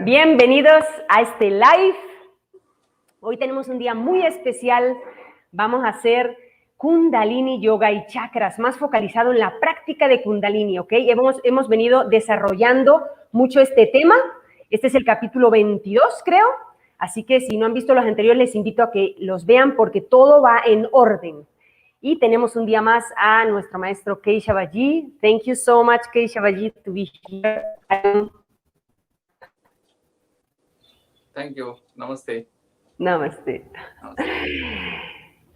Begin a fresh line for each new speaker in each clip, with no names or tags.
Bienvenidos a este live. Hoy tenemos un día muy especial. Vamos a hacer Kundalini, Yoga y Chakras, más focalizado en la práctica de Kundalini, ¿ok? Hemos venido desarrollando mucho este tema. Este es el capítulo 22, creo. Así que si no han visto los anteriores, les invito a que los vean porque todo va en orden. Y tenemos un día más a nuestro maestro Keshavaji. Thank you so much, Keshavaji, to be here.
Thank you. Namaste.
Namaste.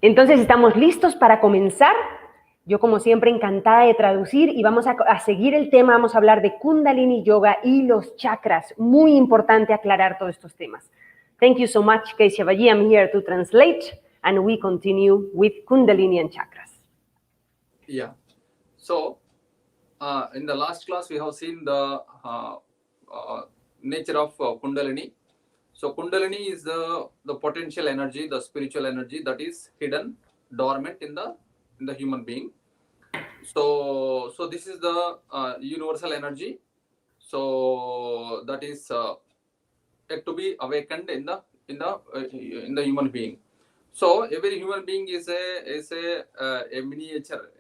Entonces, ¿estamos listos para comenzar? Yo, como siempre, encantada de traducir y vamos a seguir el tema. Vamos a hablar de Kundalini Yoga y los chakras. Muy importante aclarar todos estos temas. Thank you so much, Keshavaji. I'm here to translate and we continue with Kundalini and Chakras.
Yeah. So, in the last class, we have seen the nature of Kundalini. So Kundalini is the potential energy, the spiritual energy that is hidden, dormant in the human being. So this is the universal energy. So that is yet to be awakened in the human being. So every human being is a miniature,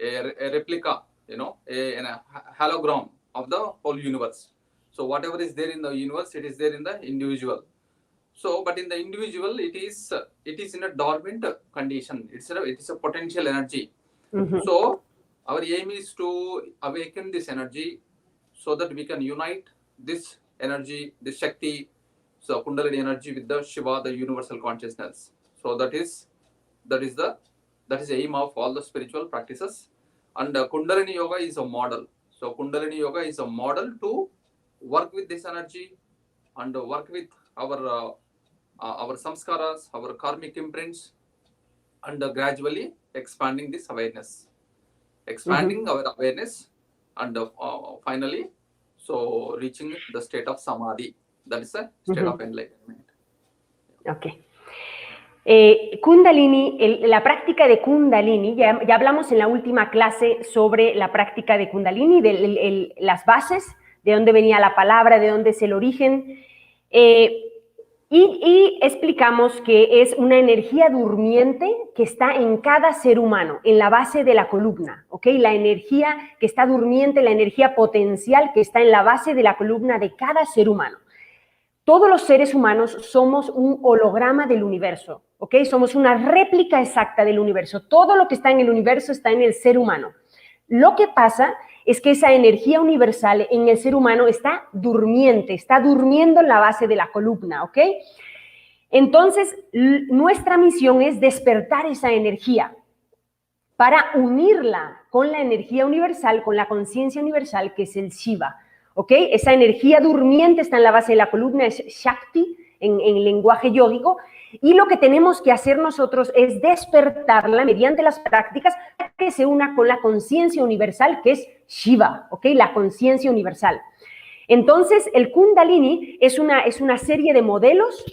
a replica, and a hologram of the whole universe. So whatever is there in the universe, it is there in the individual. So, but in the individual, it is in a dormant condition. It is a potential energy. Mm-hmm. So our aim is to awaken this energy so that we can unite this energy, this Shakti, so Kundalini energy with the Shiva, the universal consciousness. So that is the aim of all the spiritual practices. And Kundalini Yoga is a model. So Kundalini Yoga is a model to work with this energy and work with our samskaras, our karmic imprints, and gradually expanding this awareness, our awareness, and finally, so reaching the state of samadhi. That is a state of enlightenment.
Okay. Kundalini, la práctica de Kundalini, ya hablamos en la última clase sobre la práctica de Kundalini, de las bases, de dónde venía la palabra, de dónde es el origen, y explicamos que es una energía durmiente que está en cada ser humano, en la base de la columna, ¿ok? La energía que está durmiente, la energía potencial que está en la base de la columna de cada ser humano. Todos los seres humanos somos un holograma del universo, ¿ok? Somos una réplica exacta del universo. Todo lo que está en el universo está en el ser humano. Lo que pasa es que esa energía universal en el ser humano está durmiente, está durmiendo en la base de la columna, ¿ok? Entonces, nuestra misión es despertar esa energía para unirla con la energía universal, con la conciencia universal, que es el Shiva, ¿ok? Esa energía durmiente está en la base de la columna, es Shakti en lenguaje yógico, y lo que tenemos que hacer nosotros es despertarla mediante las prácticas para que se una con la conciencia universal, que es Shiva, ¿ok? La conciencia universal. Entonces, el Kundalini es una serie de modelos,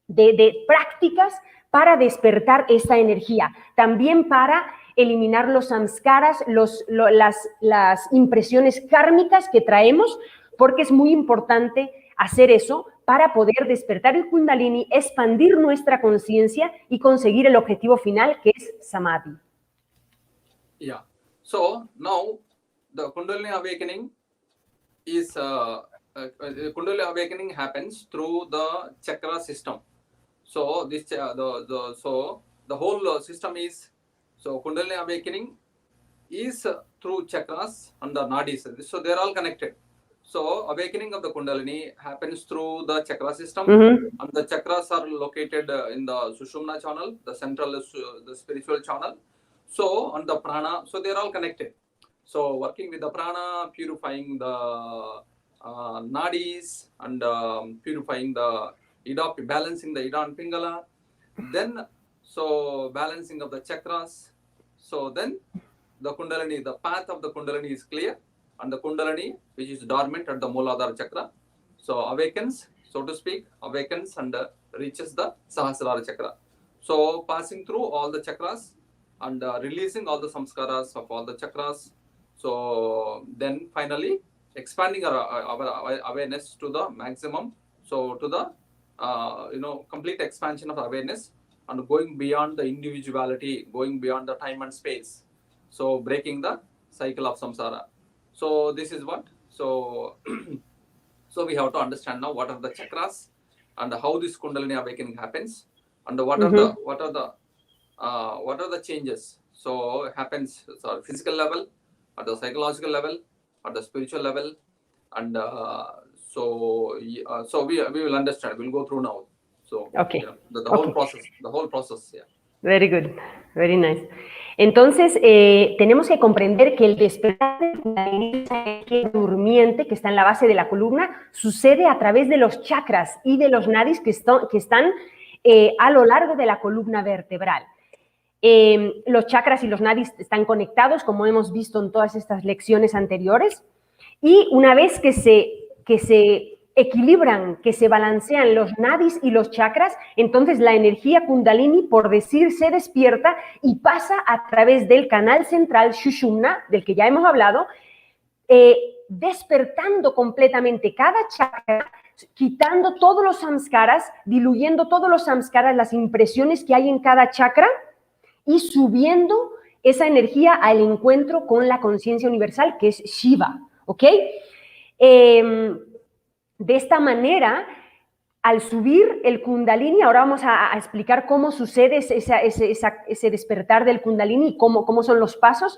de prácticas para despertar esta energía. También para eliminar los samskaras, las impresiones kármicas que traemos, porque es muy importante hacer eso para poder despertar el Kundalini, expandir nuestra conciencia y conseguir el objetivo final, que es Samadhi.
Yeah. So now the Kundalini Awakening is Kundalini Awakening happens through the chakra system. So this the whole system is, so Kundalini Awakening is through chakras and the nadis. So they are all connected. So awakening of the Kundalini happens through the chakra system, and the chakras are located in the Sushumna channel, the central, the spiritual channel. So on the prana, so they are all connected. So working with the prana, purifying the nadis, and purifying the ida, balancing the ida and pingala. Then so balancing of the chakras. So then the Kundalini, the path of the Kundalini is clear. And the Kundalini, which is dormant at the Mooladhara Chakra, so awakens, so to speak, and reaches the Sahasrara Chakra. So passing through all the chakras and releasing all the samskaras of all the chakras. So then finally, expanding our awareness to the maximum, so to the complete expansion of awareness and going beyond the individuality, going beyond the time and space, so breaking the cycle of samsara. So this is what, so so we have to understand now what are the chakras and how this Kundalini awakening happens, and what are the changes. So it happens at physical level, at the psychological level, at the spiritual level, and so we will understand. We'll go through now. So
Okay.
The whole process. Yeah.
Very good, very nice. Entonces, tenemos que comprender que el despertar del Kundalini, esa energía durmiente que está en la base de la columna, sucede a través de los chakras y de los nadis que están a lo largo de la columna vertebral. Los chakras y los nadis están conectados, como hemos visto en todas estas lecciones anteriores, y una vez que se equilibran, que se balancean los nadis y los chakras, entonces la energía Kundalini, por decir, se despierta y pasa a través del canal central Sushumna, del que ya hemos hablado, despertando completamente cada chakra, quitando todos los samskaras, diluyendo todos los samskaras, las impresiones que hay en cada chakra, y subiendo esa energía al encuentro con la conciencia universal, que es Shiva, ¿ok? De esta manera, al subir el Kundalini, ahora vamos a explicar cómo sucede ese despertar del Kundalini y cómo son los pasos.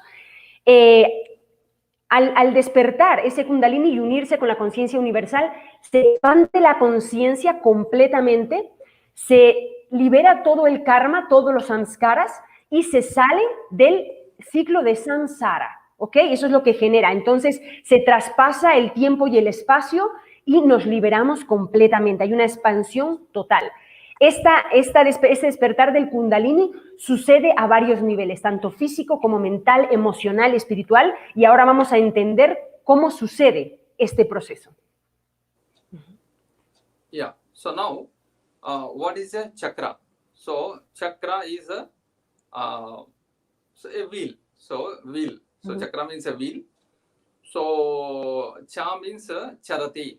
Al despertar ese Kundalini y unirse con la conciencia universal, se expande la conciencia completamente, se libera todo el karma, todos los samskaras, y se sale del ciclo de samsara, ¿ok? Eso es lo que genera. Entonces, se traspasa el tiempo y el espacio y nos liberamos completamente. Hay una expansión total. Este despertar del Kundalini sucede a varios niveles, tanto físico como mental, emocional, espiritual, y ahora vamos a entender cómo sucede este proceso.
Yeah, so now, what is a chakra? So, chakra is a wheel. So, wheel. So, chakra means a wheel. So, cha means charati.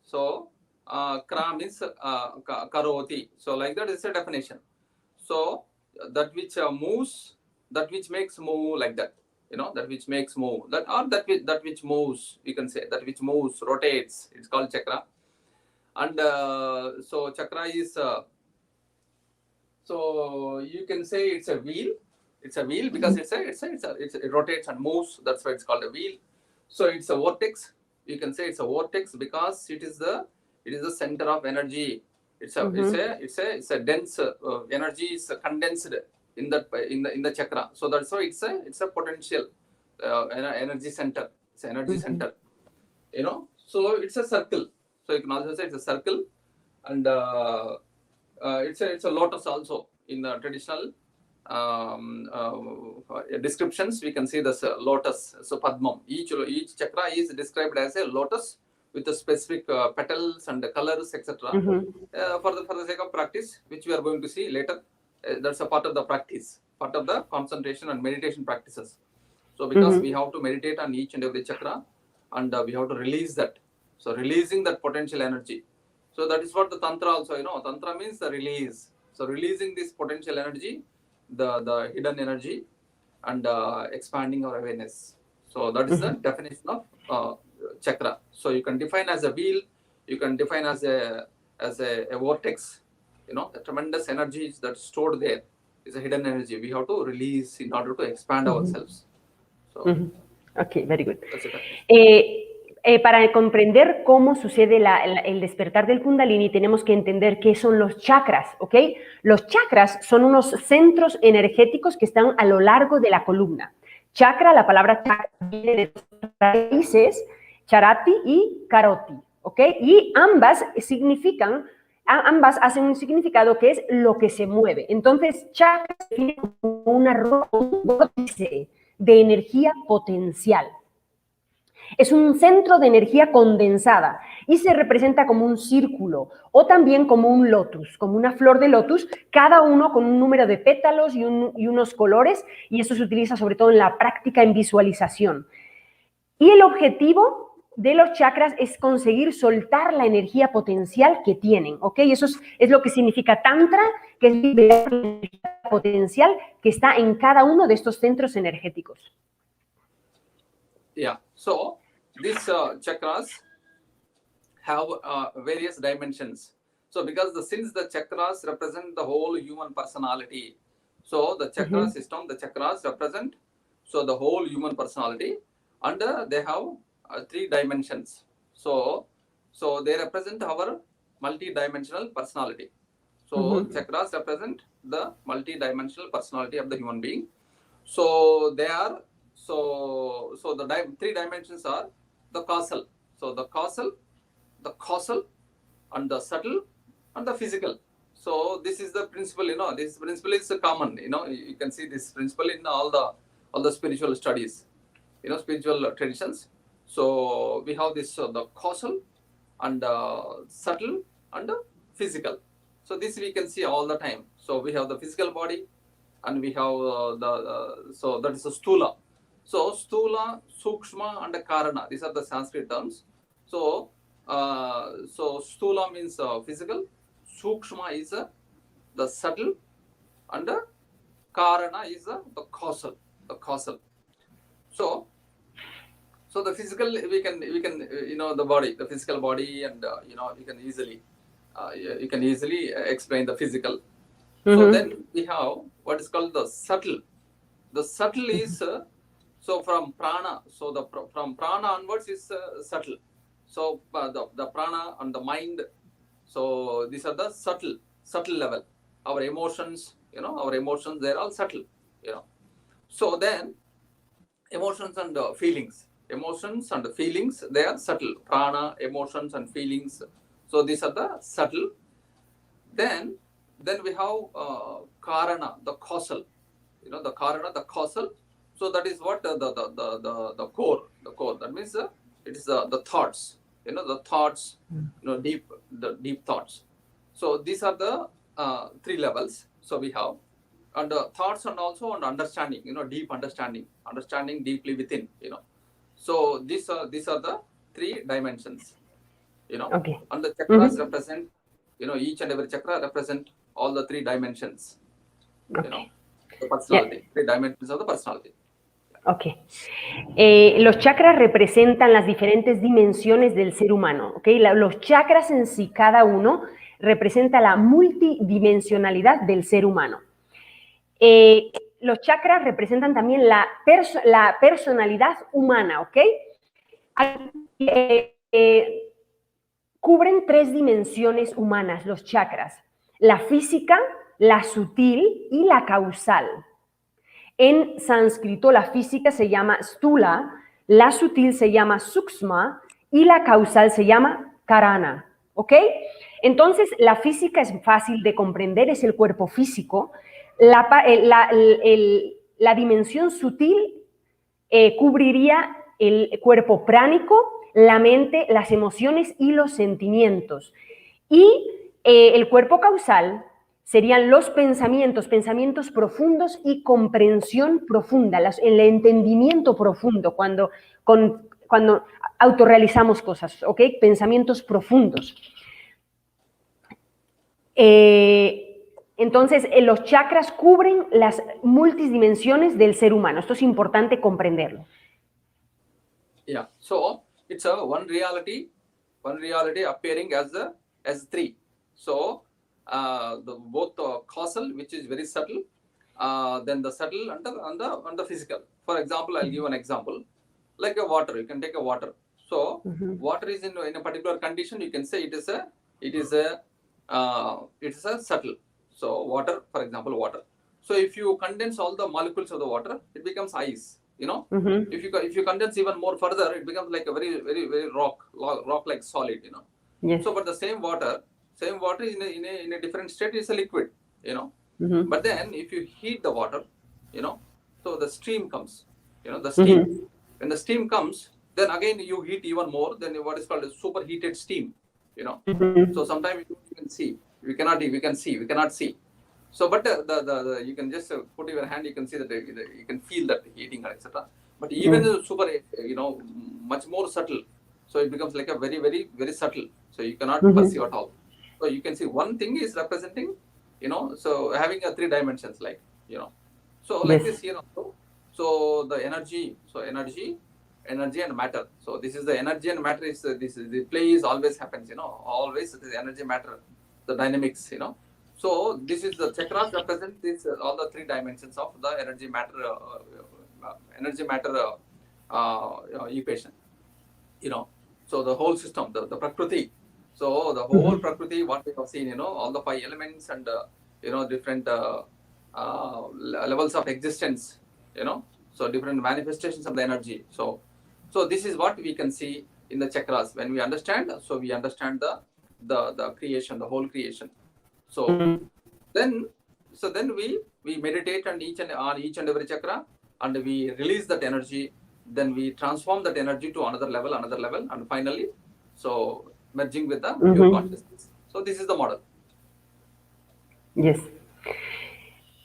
So, kra means karoti. So, like that is a definition. So, that which moves, that which makes move, like that. That which makes move. That which moves, you can say. That which moves, rotates. It's called chakra. And so, chakra is, so you can say it's a wheel. It's a wheel because it rotates and moves. That's why it's called a wheel. So, it's a vortex. You can say it's a vortex because it is the center of energy. It's a dense energy is condensed in the chakra. So that's why it's a potential energy center. It's an energy center. So it's a circle. So you can also say it's a circle, and it's a lotus also. In the traditional descriptions, we can see this lotus. So Padmam. Each chakra is described as a lotus with the specific petals and the colors, etc. For the sake of practice, which we are going to see later, that's a part of the practice, part of the concentration and meditation practices. So because we have to meditate on each and every chakra, and we have to release that. So releasing that potential energy. So that is what the Tantra also, Tantra means the release. So releasing this potential energy, the hidden energy, and expanding our awareness. So that is the definition of chakra. So you can define as a wheel, you can define as a vortex. The tremendous energy that's stored there is a hidden energy. We have to release in order to expand ourselves. So,
Okay, very good. Para comprender cómo sucede el despertar del Kundalini, tenemos que entender qué son los chakras, ¿ok? Los chakras son unos centros energéticos que están a lo largo de la columna. Chakra, la palabra chakra viene de dos raíces, charati y karoti, ¿ok? Y ambas hacen un significado que es lo que se mueve. Entonces, chakra se define como un vórtice de energía potencial. Es un centro de energía condensada y se representa como un círculo o también como un lotus, como una flor de lotus, cada uno con un número de pétalos y unos colores, y eso se utiliza sobre todo en la práctica en visualización. Y el objetivo de los chakras es conseguir soltar la energía potencial que tienen, ¿ok? Eso es lo que significa Tantra, que es liberar la energía potencial que está en cada uno de estos centros energéticos.
Yeah, so these chakras have various dimensions. So since the chakras represent the whole human personality, so the chakra system, the chakras represent the whole human personality, and they have 3 dimensions. So they represent our multi-dimensional personality. So chakras represent the multi-dimensional personality of the human being. So they are the 3 dimensions are the causal. So the causal, and the subtle, and the physical. So this is the principle. This principle is common. You can see this principle in all the spiritual studies, spiritual traditions. So we have this the causal, and subtle, and physical. So this we can see all the time. So we have the physical body, and we have so that is a stula. So stula, sukshma, and karana. These are the Sanskrit terms. So stula means physical, sukshma is the subtle, and karana is the causal. So the physical we can the body, the physical body, and you can easily explain the physical. So then we have what is called the subtle. The subtle is so from prana. So from prana onwards is subtle. So the prana and the mind. So these are the subtle level. Our emotions, they're all subtle. So then emotions and feelings. Emotions and feelings, they are subtle. Prana, emotions and feelings. So these are the subtle. Then we have karana, the causal. The karana, the causal. So that is what the core. That means it is the thoughts. The thoughts, the deep thoughts. So these are the 3 levels. So we have, and thoughts, and also on understanding. Deep understanding deeply within. So these are the 3 dimensions.
Okay.
And the chakras represent, each and every chakra represent all the 3 dimensions.
Okay.
The personality, 3 dimensions of the personality.
Ok. Los chakras representan las diferentes dimensiones del ser humano. ¿Okay? Los chakras en sí, cada uno, representa la multidimensionalidad del ser humano. Los chakras representan también la personalidad humana, ¿ok? Cubren 3 dimensiones humanas, los chakras: la física, la sutil y la causal. En sánscrito, la física se llama stula, la sutil se llama sukshma y la causal se llama karana, ¿ok? Entonces, la física es fácil de comprender, es el cuerpo físico. La dimensión sutil cubriría el cuerpo pránico, la mente, las emociones y los sentimientos. Y el cuerpo causal serían los pensamientos profundos y comprensión profunda, el entendimiento profundo, cuando autorrealizamos cosas, ¿ok? Pensamientos profundos. Entonces, los chakras cubren las multidimensiones del ser humano. Esto es importante comprenderlo.
Yeah, so it's one reality appearing as 3. So both the causal, which is very subtle, then the subtle and the physical. For example, I'll give an example, like a water. You can take a water. So water is in a particular condition. You can say it is a subtle. So water, for example, water. So if you condense all the molecules of the water, it becomes ice. If you condense even more further, it becomes like a very, very, very rock like solid.
Yes.
So, but the same water in a different state is a liquid. But then if you heat the water, so the steam comes. The steam. When the steam comes, then again you heat even more. Then what is called a superheated steam. So sometimes you can see. We cannot see. So, but you can just put your hand. You can see that you can feel that heating, etc. But even super, much more subtle. So it becomes like a very, very, very subtle. So you cannot perceive at all. So you can see one thing is representing, so having a 3 dimensions, like, So like this here also. So the energy, energy and matter. So this is the energy and matter is the play is always happens, always it is energy, matter, the dynamics, So this is the chakras represent this all the 3 dimensions of the energy matter equation, So the whole system, the prakriti. So the whole prakriti, what we have seen, all the 5 elements and different levels of existence, so different manifestations of the energy. So this is what we can see in the chakras when we understand. So we understand the creation, the whole creation. So then we meditate on each and every chakra, and we release that energy. Then we transform that energy to another level, and finally, so merging with the pure consciousness. So this is the model.
Yes.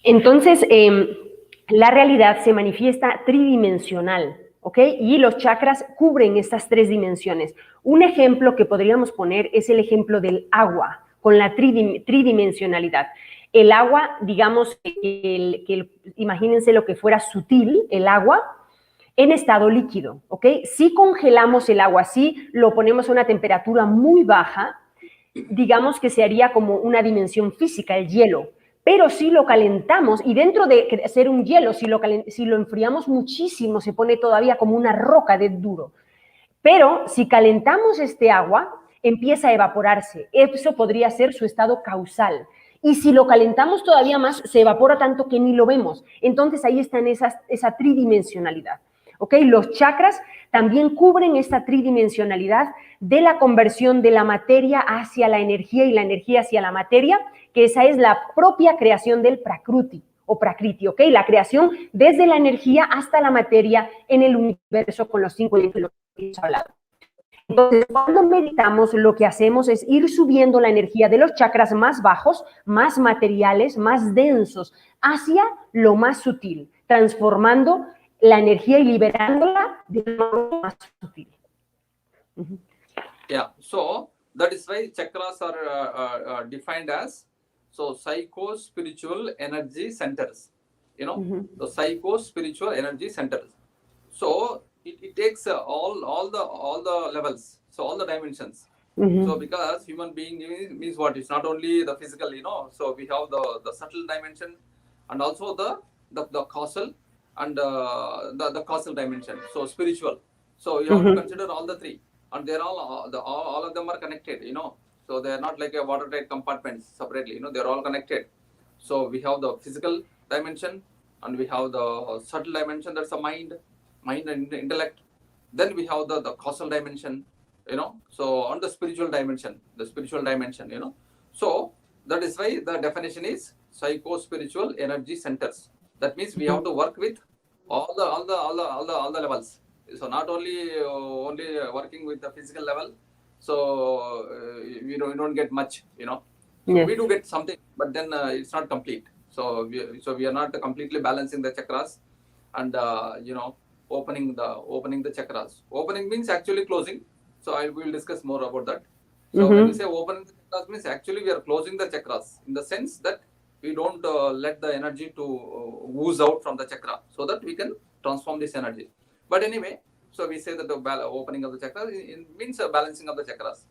Entonces, la realidad se manifiesta tridimensional, ¿ok? Y los chakras cubren estas 3 dimensiones. Un ejemplo que podríamos poner es el ejemplo del agua, con la tridimensionalidad. El agua, digamos, imagínense lo que fuera sutil, el agua, en estado líquido, ¿ok? Si congelamos el agua, si lo ponemos a una temperatura muy baja, digamos que se haría como una dimensión física, el hielo. Pero si lo calentamos, y dentro de ser un hielo, si lo enfriamos muchísimo, se pone todavía como una roca de duro. Pero si calentamos este agua, empieza a evaporarse. Eso podría ser su estado causal. Y si lo calentamos todavía más, se evapora tanto que ni lo vemos. Entonces ahí está esa tridimensionalidad. ¿Ok? Los chakras también cubren esta tridimensionalidad de la conversión de la materia hacia la energía y la energía hacia la materia, que esa es la propia creación del prakriti o prakriti, ¿ok? La creación desde la energía hasta la materia en el universo con los 5 elementos que hemos hablado. Entonces, cuando meditamos, lo que hacemos es ir subiendo la energía de los chakras más bajos, más materiales, más densos, hacia lo más sutil, transformando la energía y liberándola de lo más sutil.
Yeah, so that is why chakras are defined as psycho-spiritual energy centers. The psycho-spiritual energy centers. So it takes all the levels, so all the dimensions. So because human being means what? It's not only the physical, So we have the subtle dimension, and also the causal and the causal dimension. So spiritual. So you have to consider all the 3, and they're all of them are connected. So they are not like a watertight compartments separately. They're all connected. So we have the physical dimension, and we have the subtle dimension. That's the mind and intellect. Then we have the causal dimension. So on the spiritual dimension. So that is why the definition is psycho-spiritual energy centers. That means we have to work with all the levels. So not only working with the physical level, so you don't get much, So we do get something, but then it's not complete. So we are not completely balancing the chakras, and opening the chakras. Opening means actually closing. So I will discuss more about that. So when we say opening the chakras means actually we are closing the chakras in the sense that we don't let the energy to ooze out from the chakra, so that we can transform this energy. But anyway, so we say that the opening of the chakras means a balancing of the chakras.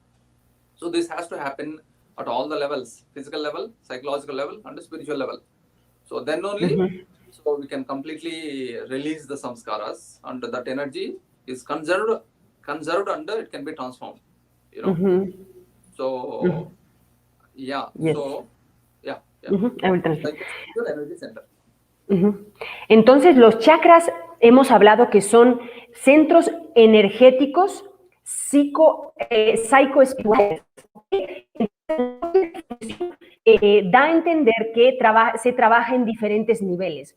So this has to happen at all the levels: physical level, psychological level, and the spiritual level. So then only, so we can completely release the samskaras, and that energy is conserved, and it can be transformed. So yeah.
Yes.
So yeah.
Energy center. Entonces, los chakras hemos hablado que son centros energéticos psicoespirituales. Da a entender que se trabaja en diferentes niveles.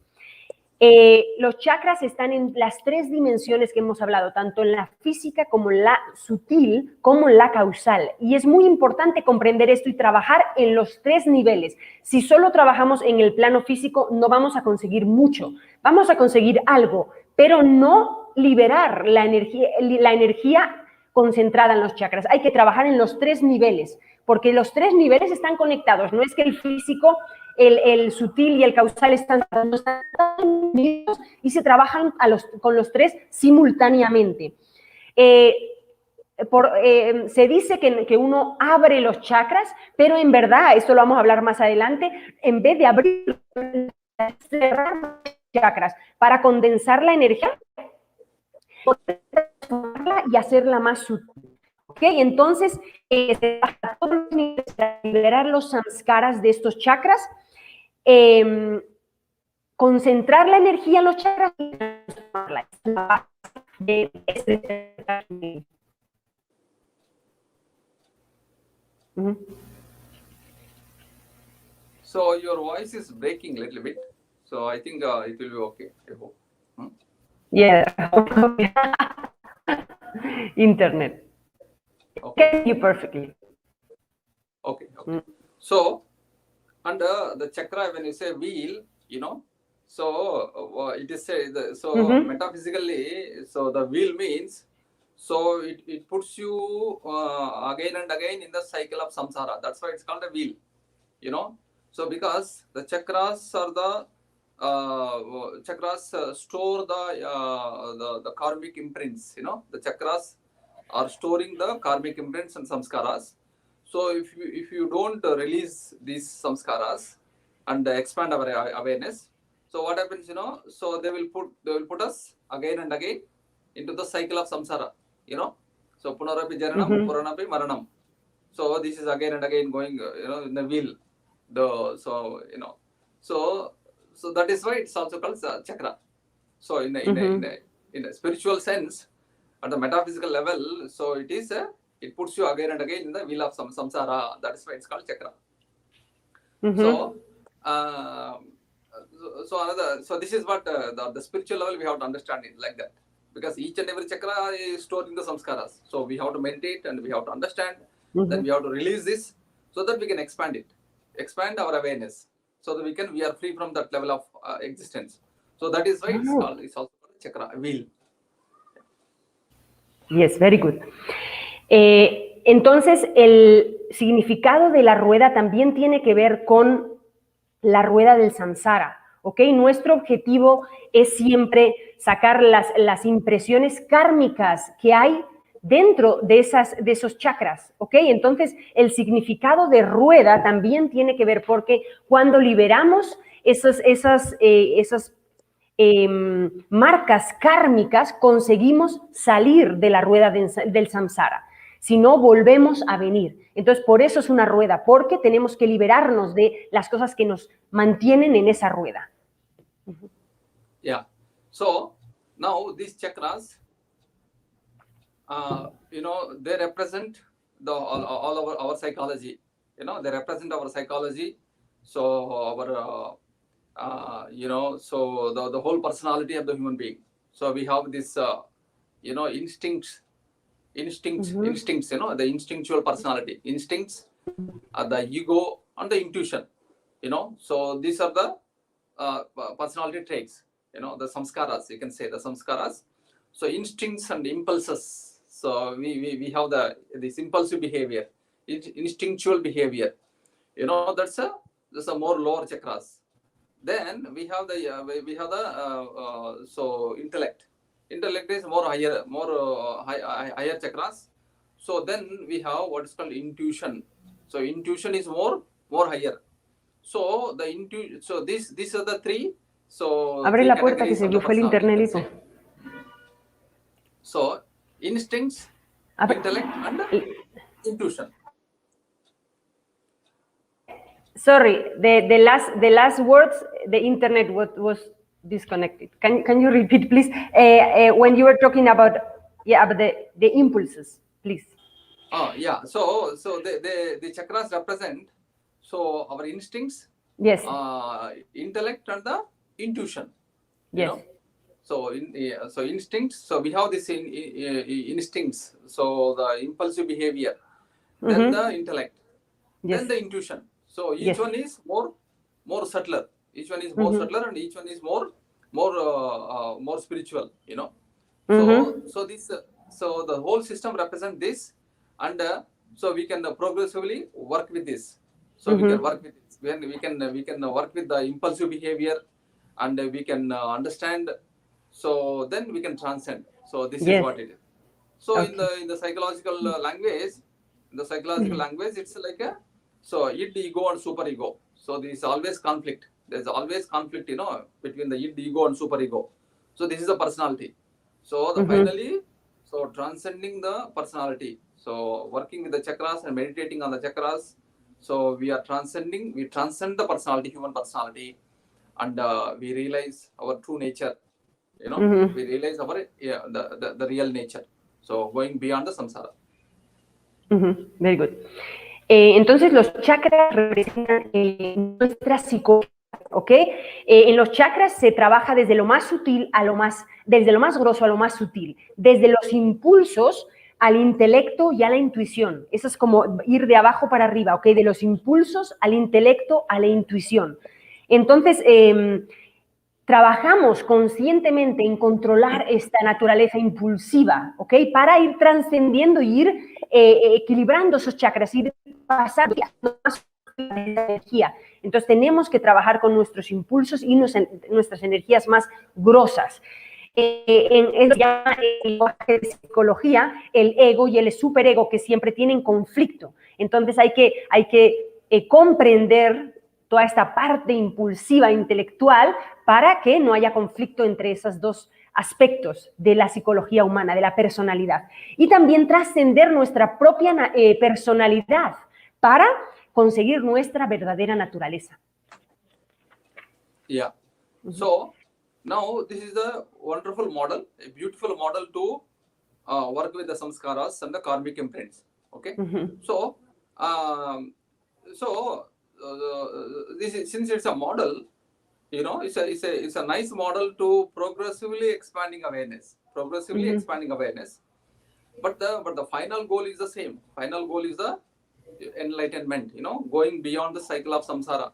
Los chakras están en las 3 dimensiones que hemos hablado, tanto en la física como en la sutil, como en la causal. Y es muy importante comprender esto y trabajar en los 3 niveles. Si solo trabajamos en el plano físico, no vamos a conseguir mucho. Vamos a conseguir algo, pero no liberar la energía concentrada en los chakras. Hay que trabajar en los 3 niveles, porque los 3 niveles están conectados. No es que el físico, el sutil y el causal están unidos y se trabajan con los 3 simultáneamente. Se dice que uno abre los chakras, pero en verdad, esto lo vamos a hablar más adelante, en vez de abrir, cerrar los chakras para condensar la energía y hacerla más sutil. ¿Ok? Entonces, se trabaja todos los niveles para liberar los samskaras de estos chakras, concentrar la energía en los chakras y transformarla. Es la base de este.
So your voice is breaking a little bit. So I think it will be okay. I hope.
Yeah. Internet.
Okay.
Get you perfectly.
Okay. Okay. So under the chakra, when you say wheel, so it is said. So metaphysically, so the wheel means. So it puts you again and again in the cycle of samsara. That's why it's called a wheel. So because the chakras are the store the karmic imprints. The chakras are storing the karmic imprints and samskaras. So if you don't release these samskaras and expand our awareness, so what happens? So they will put us again and again into the cycle of samsara. So punarapi jananam, puranapi maranam. So this is again and again going, in the wheel. So that is why it's also called chakra. So in a spiritual sense, at the metaphysical level, so it puts you again and again in the wheel of samsara. That is why it's called chakra. So so this is what the spiritual level we have to understand it like that. Because each and every chakra is storing the samskaras. So we have to meditate and we have to understand. Then we have to release this so that we can expand it. Expand our awareness. So that we are free from that level of existence. So that is why it's also called chakra, wheel.
Yes, very good. Entonces, el significado de la rueda también tiene que ver con la rueda del samsara. ¿Ok? Nuestro objetivo es siempre sacar las impresiones kármicas que hay dentro de esos chakras. ¿Ok? Entonces, el significado de rueda también tiene que ver porque cuando liberamos esas marcas kármicas, conseguimos salir de la rueda del samsara. Si no, volvemos a venir. Entonces, por eso es una rueda, porque tenemos que liberarnos de las cosas que nos mantienen en esa rueda.
Yeah. So, now these chakras, they represent all our psychology. They represent our psychology. So, so the whole personality of the human being. So, we have this, instincts, the instinctual personality, instincts, the ego, and the intuition. So these are the personality traits. The samskaras. You can say the samskaras. So instincts and impulses. So we have this impulsive behavior, instinctual behavior. That's a more lower chakras. Then we have the so intellect. Intellect is more higher chakras. So then we have what is called intuition. So intuition is more higher. So so these are the three. So
abre la puerta que se me fue el internet.
So instincts, intellect, and intuition.
Sorry, the last words, the internet was disconnected. Can you repeat, please? When you were talking about the impulses, please.
Oh yeah. So the chakras represent our instincts.
Yes.
Intellect and the intuition.
Yes.
So instincts. So we have this instincts. So the impulsive behavior. Then the intellect. Then the intuition. So each one is more subtler. Each one is more subtler, and each one is more spiritual. So this so the whole system represents this, and so we can progressively work with this. So we can work with this. When we can work with the impulsive behavior, and we can understand. So then we can transcend. So this is what it is. So in the psychological language, it's like a id, ego, and super ego. So there is always conflict. There's always conflict, between the id, ego, and super ego. So this is a personality. So finally, so transcending the personality. So working with the chakras and meditating on the chakras. So we transcend the personality, human personality, and we realize our true nature. We realize our the real nature. So going beyond the samsara.
Very good. Entonces los chakras representan nuestra psicología, ¿ok? En los chakras se trabaja desde lo más sutil a desde lo más grosso a lo más sutil, desde los impulsos al intelecto y a la intuición. Eso es como ir de abajo para arriba, ¿ok? De los impulsos al intelecto a la intuición. Entonces, trabajamos conscientemente en controlar esta naturaleza impulsiva, ¿ok? Para ir trascendiendo y ir equilibrando esos chakras, ir pasando más energía. Entonces tenemos que trabajar con nuestros impulsos y nuestras energías más grosas. Eso llama el lenguaje de psicología, el ego y el superego, que siempre tienen conflicto. Entonces hay que comprender toda esta parte impulsiva intelectual para que no haya conflicto entre esos dos aspectos de la psicología humana, de la personalidad. Y también trascender nuestra propia personalidad para conseguir nuestra verdadera naturaleza.
Yeah. So now this is a wonderful model, a beautiful model to work with the samskaras and the karmic imprints. Okay. So this is, since it's a model, it's a nice model to progressively expanding awareness. But the final goal is the same. Final goal is the enlightenment. Going beyond the cycle of samsara.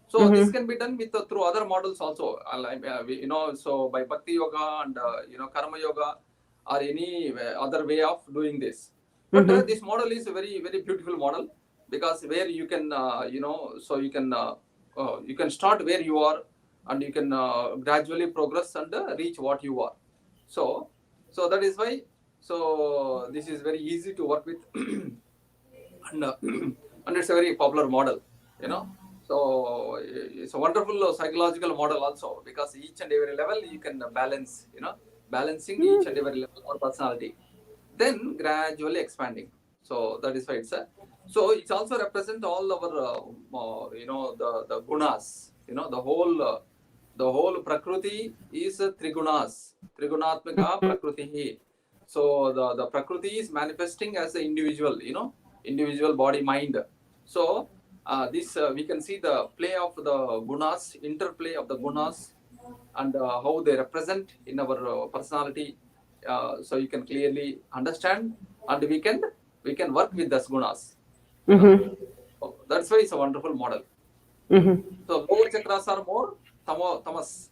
So this can be done with through other models also. So by bhakti yoga and karma yoga or any other way of doing this. But this model is a very, very beautiful model, because where you can so you can start where you are, and you can gradually progress and reach what you are. So that is why, so this is very easy to work with and it's a very popular model. So it's a wonderful psychological model also, because each and every level you can balance, balancing each and every level or personality, then gradually expanding. So that is why it's so it also represents all our the gunas. The whole prakriti is trigunas, trigunatmika prakriti. So the prakriti is manifesting as an individual, individual body mind. So this we can see the play of the gunas, interplay of the gunas, and how they represent in our personality. So you can clearly understand, and we can work with those gunas. So that's why it's a wonderful model. So lower chakras are more tamas.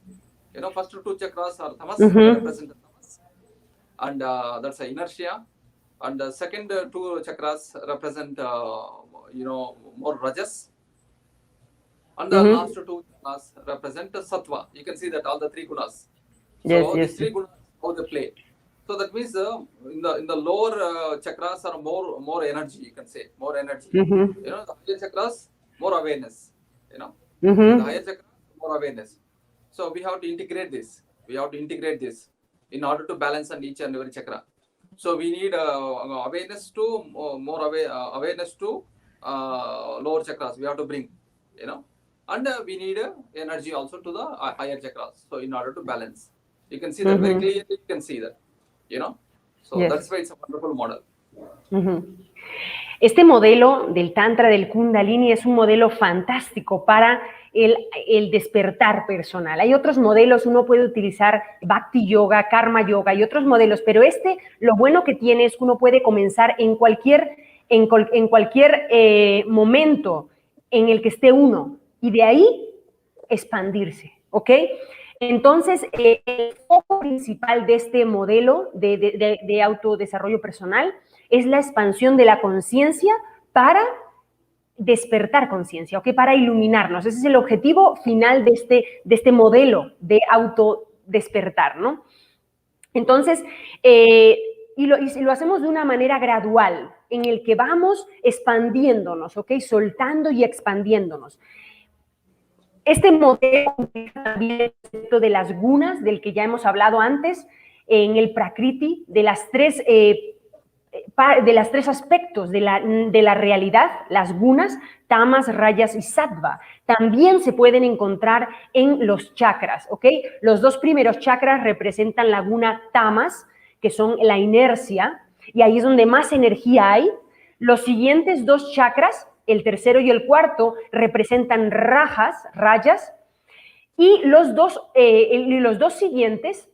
First two chakras are tamas, represent tamas, and that's the inertia. And the second two chakras represent more rajas, and the last two chakras represent sattva. You can see that all the three gunas. So these three gunas, how they play. So that means in the lower chakras are more energy. You can say more energy. The higher chakras, more awareness. The higher chakras, more awareness. So we have to integrate this. In order to balance on each and every chakra. So we need awareness to awareness to lower chakras. We have to bring, and we need energy also to the higher chakras. So in order to balance, you can see that very clearly. You can see that, So that's why it's a wonderful model.
Este modelo del Tantra, del Kundalini, es un modelo fantástico para el despertar personal. Hay otros modelos, uno puede utilizar Bhakti Yoga, Karma Yoga y otros modelos, pero lo bueno que tiene es que uno puede comenzar en cualquier momento en el que esté uno y de ahí expandirse, ¿ok? Entonces, el foco principal de este modelo de autodesarrollo personal es la expansión de la conciencia para despertar conciencia, ¿ok? Para iluminarnos. Ese es el objetivo final de este modelo de autodespertar, ¿no? Entonces, y lo hacemos de una manera gradual, en el que vamos expandiéndonos, ¿ok? Soltando y expandiéndonos. Este modelo también el concepto de las gunas, del que ya hemos hablado antes, en el Prakriti, de las tres aspectos de la realidad, las gunas, tamas, rayas y sattva. También se pueden encontrar en los chakras, ¿ok? Los dos primeros chakras representan la guna tamas, que son la inercia, y ahí es donde más energía hay. Los siguientes dos chakras, el tercero y el cuarto, representan rayas, y los dos siguientes,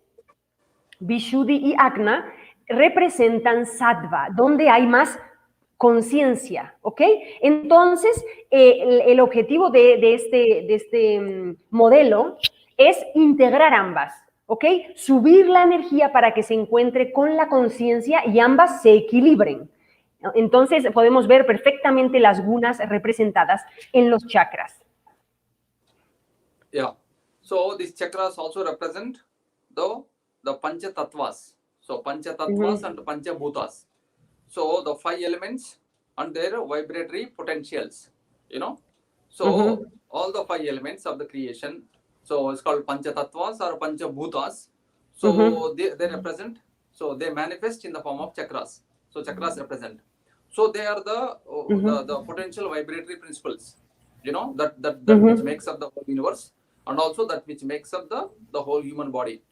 Vishuddhi y Agna, representan sattva, donde hay más conciencia, ¿ok? Entonces, el objetivo de este modelo es integrar ambas, ¿ok? Subir la energía para que se encuentre con la conciencia y ambas se equilibren. Entonces, podemos ver perfectamente las gunas representadas en los chakras.
Yeah. So these chakras also represent the Pancha Tattvas. So Pancha Tattvas and Pancha Bhutas. So the 5 elements and their vibratory potentials, you know. So all the 5 elements of the creation, so it's called Pancha Tattvas or Pancha Bhutas. So they represent, so they manifest in the form of chakras. So chakras represent. So they are the potential vibratory principles, you know, that which makes up the whole universe, and also that which makes up the whole human body.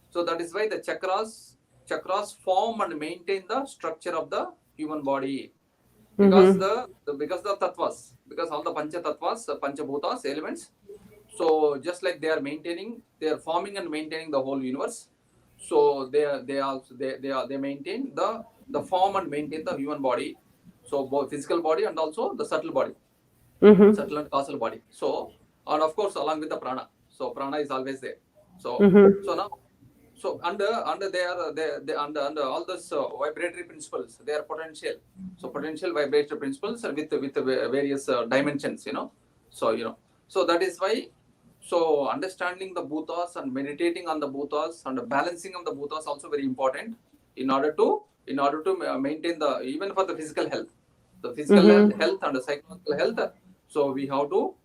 So that is why the chakras form and maintain the structure of the human body, because the tattvas, because all the pancha tattvas, the pancha bhutas elements, so just like they are forming and maintaining the whole universe, so they maintain the form and maintain the human body, so both physical body and also the subtle body, subtle and causal body. So, and of course along with the prana, so prana is always there. So so now, so under under all those vibratory principles, they are potential. So potential vibratory principles with various dimensions, you know. So you know, so that is why, so understanding the bhutas and meditating on the bhutas and the balancing of the bhutas also very important in order to maintain the, even for the physical health, the physical health and the psychological health. So we have to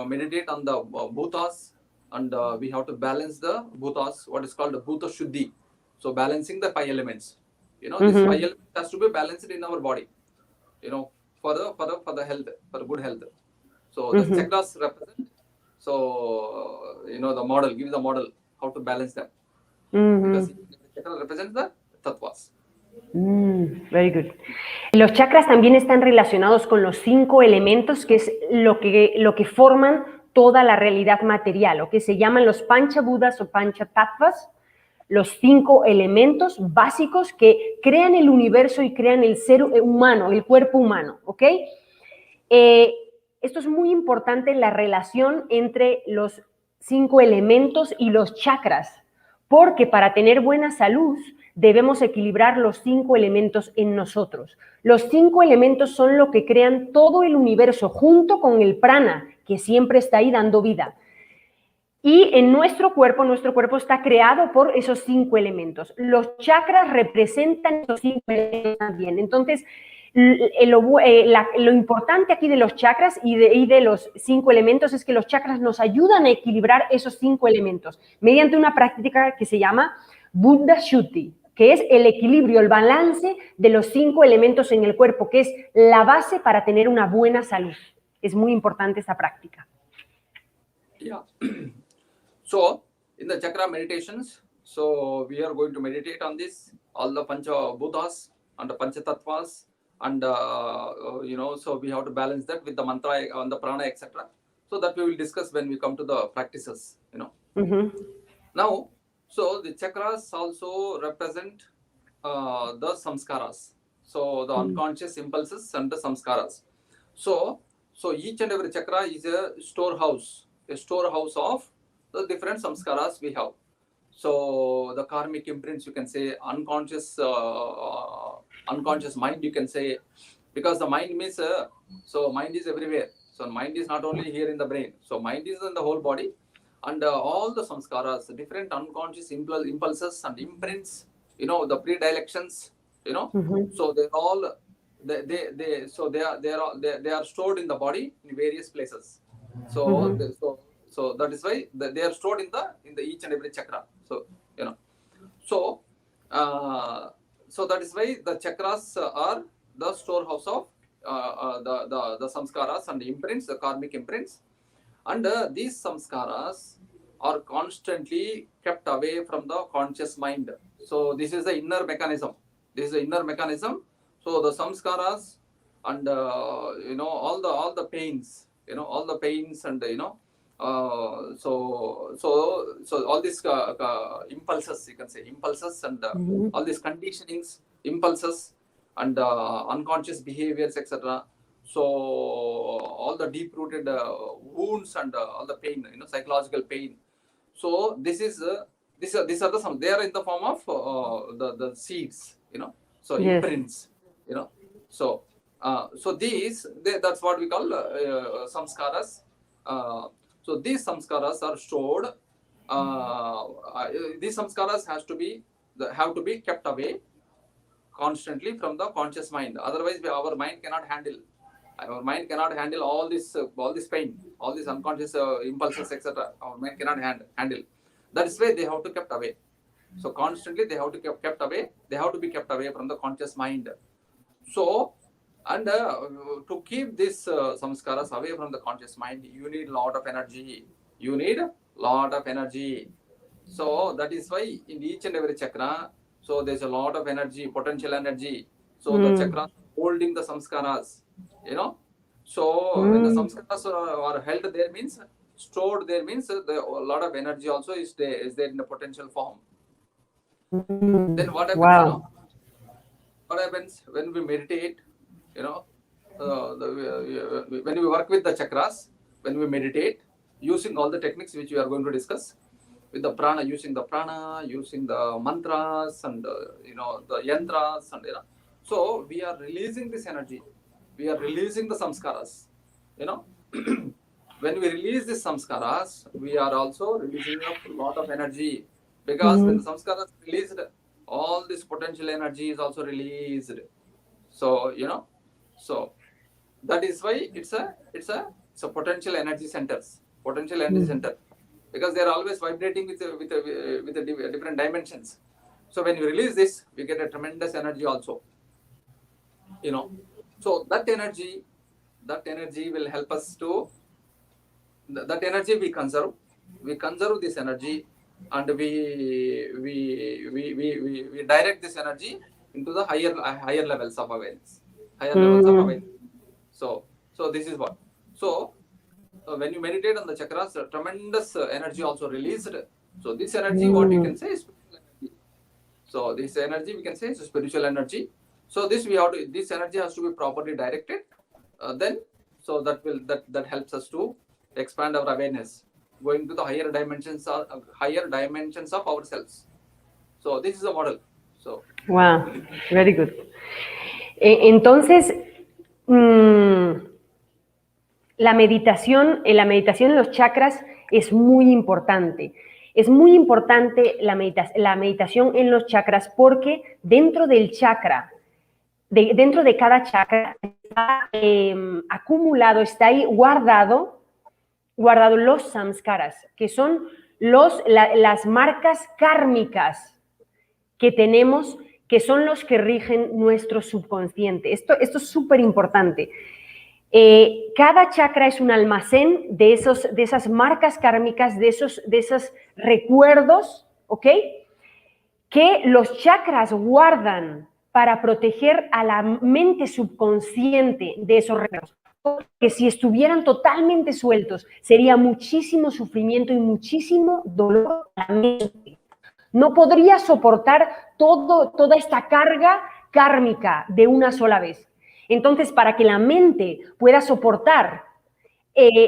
meditate on the bhutas, and we have to balance the bhutas, what is called the bhuta shuddhi. So balancing the 5 elements, you know, this 5 elements has to be balanced in our body, you know, for the health, for good health. So the chakras represent, so you know, the model, give the model how to balance them, because the chakra represents the tattvas.
Very good. Los chakras también están relacionados con los 5 elementos, que es lo que forman toda la realidad material, o que se llaman los panchabhutas o panchatattvas, los 5 elementos básicos que crean el universo y crean el ser humano, el cuerpo humano, ¿ok? Esto es muy importante, la relación entre los 5 elementos y los chakras, porque para tener buena salud debemos equilibrar los 5 elementos en nosotros. Los 5 elementos son lo que crean todo el universo, junto con el prana, que siempre está ahí dando vida. Y en nuestro cuerpo está creado por esos 5 elementos. Los chakras representan esos 5 elementos también. Entonces, lo importante aquí de los chakras y de los 5 elementos es que los chakras nos ayudan a equilibrar esos 5 elementos mediante una práctica que se llama Buddha Shuddhi, que es el equilibrio, el balance de los 5 elementos en el cuerpo, que es la base para tener una buena salud. Es muy importante esta práctica.
Yeah. So in the chakra meditations, so we are going to meditate on this, all the pancha bhutas and the pancha tattvas, and you know, so we have to balance that with the mantra and the prana, etc. So that we will discuss when we come to the practices, you know. Now, so the chakras also represent the samskaras, so the unconscious impulses and the samskaras. So each and every chakra is a storehouse of the different samskaras we have. So the karmic imprints, you can say, unconscious mind, you can say, because the mind means, so mind is everywhere. So mind is not only here in the brain. So mind is in the whole body, and all the samskaras, different unconscious impulses and imprints, you know, the predilections, you know. So they're all they are stored in the body in various places. So so that is why they are stored in the each and every chakra. So you know, so so that is why the chakras are the storehouse of the samskaras and the imprints, the karmic imprints, and these samskaras are constantly kept away from the conscious mind. So this is the inner mechanism. This is the inner mechanism. So the samskaras and you know, all the pains, you know, all the pains, and you know, so all these impulses, you can say, impulses, and all these conditionings, impulses, and unconscious behaviors, etc. So all the deep-rooted wounds and all the pain, you know, psychological pain. So these are the some. They are in the form of the seeds, you know. So imprints, you know. So so that's what we call samskaras. So these samskaras are stored. These samskaras have to be kept away constantly from the conscious mind. Otherwise, our mind cannot handle. Our mind cannot handle all this pain, all these unconscious impulses, etc. Our mind cannot handle. That is why they have to kept away. So constantly they have to kept away. They have to be kept away from the conscious mind. So, and to keep these samskaras away from the conscious mind, you need a lot of energy. You need a lot of energy. So that is why in each and every chakra, so there's a lot of energy, potential energy. So the chakras holding the samskaras, you know. So when the samskaras are held there, means stored there, means a lot of energy also is there in the potential form. Then what happens, you know? What happens when we meditate, you know, when we work with the chakras, when we meditate, using all the techniques which we are going to discuss, with the prana, using the mantras, and you know, the yantras, and you know, so we are releasing this energy. We are releasing the samskaras, you know. When we release these samskaras, we are also releasing a lot of energy, because when the samskaras are released, all this potential energy is also released. So you know, so that is why it's a potential energy centers, because they are always vibrating with different dimensions. So when you release this, we get a tremendous energy also, you know. So that energy will help us to, that energy we conserve this energy, and we direct this energy into the higher levels of awareness, So this is what. So when you meditate on the chakras, tremendous energy also released. So this energy, what you can say is spiritual energy. So this energy we can say is spiritual energy. So this energy has to be properly directed. Then so that helps us to expand our awareness, going to the higher dimensions of ourselves. So this is a model. So
wow, very good. Entonces, la meditación en los chakras es muy importante. Es muy importante la meditación en los chakras, porque dentro del chakra, dentro de cada chakra, está acumulado, está ahí guardado los samskaras, que son las marcas kármicas que tenemos, que son los que rigen nuestro subconsciente. Esto es súper importante. Cada chakra es un almacén de esas marcas kármicas, de esos recuerdos, ¿ok? Que los chakras guardan para proteger a la mente subconsciente de esos recuerdos. Que si estuvieran totalmente sueltos, sería muchísimo sufrimiento y muchísimo dolor a la mente. No podría soportar toda esta carga kármica de una sola vez. Entonces, para que la mente pueda soportar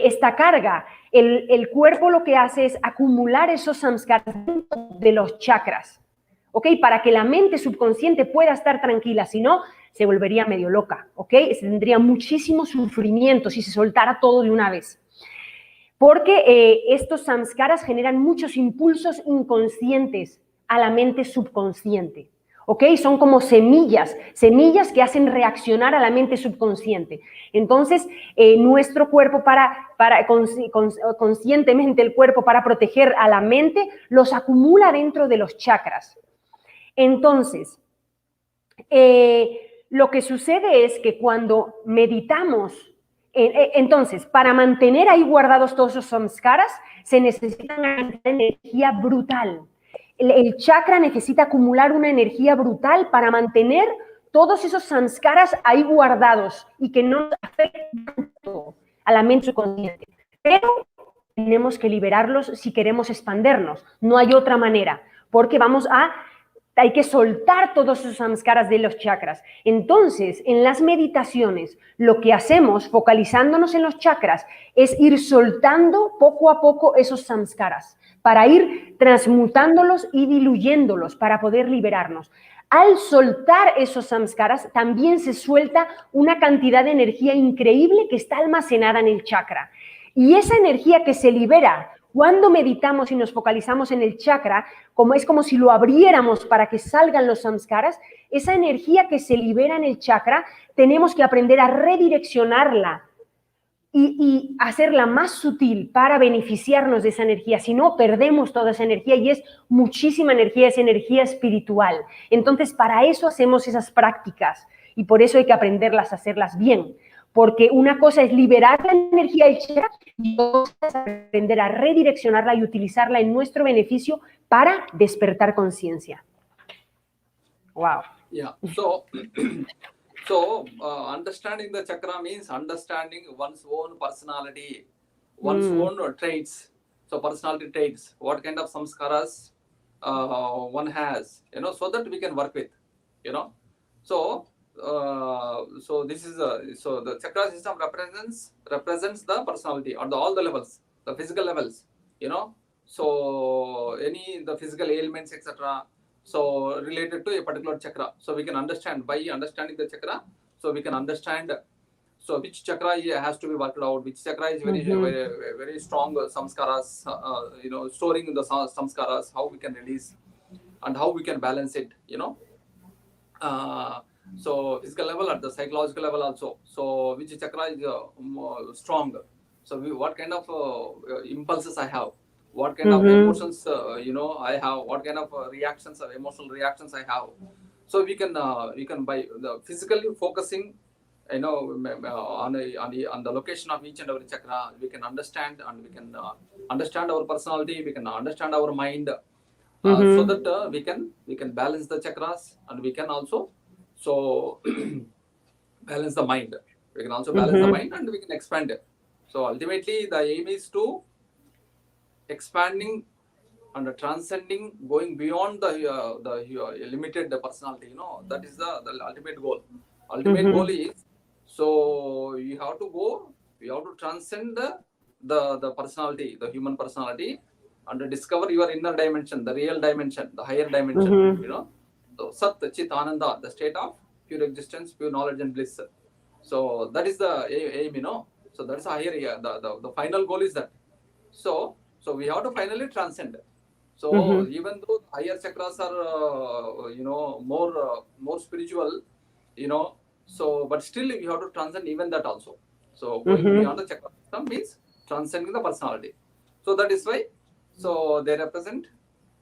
esta carga. El cuerpo lo que hace es acumular esos samskaras dentro de los chakras, ¿ok? Para que la mente subconsciente pueda estar tranquila, si no, se volvería medio loca, ¿ok? Tendría muchísimo sufrimiento si se soltara todo de una vez. Porque estos samskaras generan muchos impulsos inconscientes a la mente subconsciente, ¿ok? Son como semillas que hacen reaccionar a la mente subconsciente. Entonces, nuestro cuerpo, conscientemente el cuerpo para proteger a la mente, los acumula dentro de los chakras. Entonces, lo que sucede es que cuando meditamos, entonces, para mantener ahí guardados todos esos samskaras, se necesita una energía brutal. El chakra necesita acumular una energía brutal para mantener todos esos samskaras ahí guardados y que no afecten tanto a la mente subconsciente. Pero tenemos que liberarlos si queremos expandernos. No hay otra manera, porque hay que soltar todos esos samskaras de los chakras. Entonces, en las meditaciones, lo que hacemos, focalizándonos en los chakras, es ir soltando poco a poco esos samskaras, para ir transmutándolos y diluyéndolos, para poder liberarnos. Al soltar esos samskaras, también se suelta una cantidad de energía increíble que está almacenada en el chakra. Y esa energía que se libera cuando meditamos y nos focalizamos en el chakra, es como si lo abriéramos para que salgan los samskaras, esa energía que se libera en el chakra, tenemos que aprender a redireccionarla y hacerla más sutil para beneficiarnos de esa energía. Si no, perdemos toda esa energía y es muchísima energía, es energía espiritual. Entonces, para eso hacemos esas prácticas y por eso hay que aprenderlas a hacerlas bien. Porque una cosa es liberar la energía del chakra y otra es aprender a redireccionarla y utilizarla en nuestro beneficio para despertar conciencia. Wow.
Yeah. Understanding the chakra means understanding one's own personality, one's own traits. So personality traits, what kind of samskaras one has, so that we can work with, So this is so the chakra system represents the personality on all the levels, the physical levels, So the physical ailments, etc. So related to a particular chakra. So we can understand by understanding the chakra. So we can understand which chakra has to be worked out, which chakra is very strong samskaras, storing the samskaras, how we can release and how we can balance it, So physical level, at the psychological level also. So which chakra is strong? So what kind of impulses I have? What kind of emotions I have? What kind of reactions, emotional reactions I have? So we can by the physically focusing, on the location of each and every chakra, we can understand and we can understand our personality. We can understand our mind, so that we can balance the chakras and we can also. So balance the mind. We can also balance the mind and we can expand it. So ultimately, the aim is to expanding and transcending, going beyond the limited personality. That is the ultimate goal. Ultimate goal is, so you have to transcend the personality, the human personality, and discover your inner dimension, the real dimension, the higher dimension. So Sat Chit Ananda, the state of pure existence, pure knowledge and bliss. So that is the aim, So that's a higher, the final goal is that. So we have to finally transcend. So even though higher chakras are, more spiritual, so but still we have to transcend even that also. So going beyond the chakra system means transcending the personality. So that is why. So they represent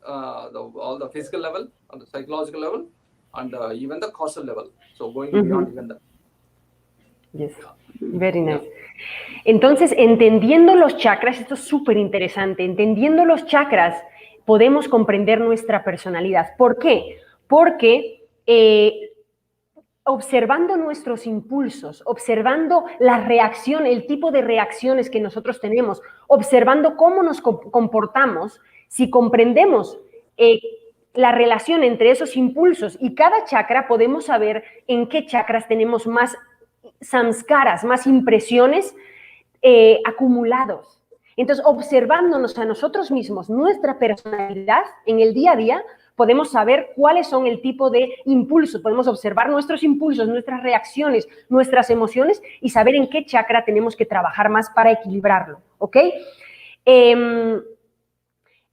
all the physical level, the psychological level, and even the causal level. So going beyond even that.
Yes, very nice. Entonces, entendiendo los chakras, esto es súper interesante, entendiendo los chakras podemos comprender nuestra personalidad. ¿Por qué? Porque observando nuestros impulsos, observando la reacción, el tipo de reacciones que nosotros tenemos, observando cómo nos comportamos, si comprendemos la relación entre esos impulsos y cada chakra, podemos saber en qué chakras tenemos más samskaras, más impresiones acumulados. Entonces, observándonos a nosotros mismos, nuestra personalidad en el día a día, podemos saber cuáles son el tipo de impulsos, podemos observar nuestros impulsos, nuestras reacciones, nuestras emociones y saber en qué chakra tenemos que trabajar más para equilibrarlo, ¿ok?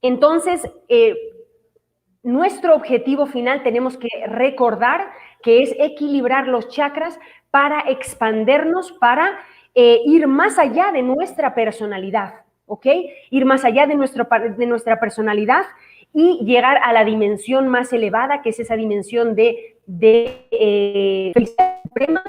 Entonces, nuestro objetivo final tenemos que recordar que es equilibrar los chakras para expandernos, para ir más allá de nuestra personalidad, ¿ok? Ir más allá de nuestra personalidad y llegar a la dimensión más elevada, que es esa dimensión de felicidad suprema,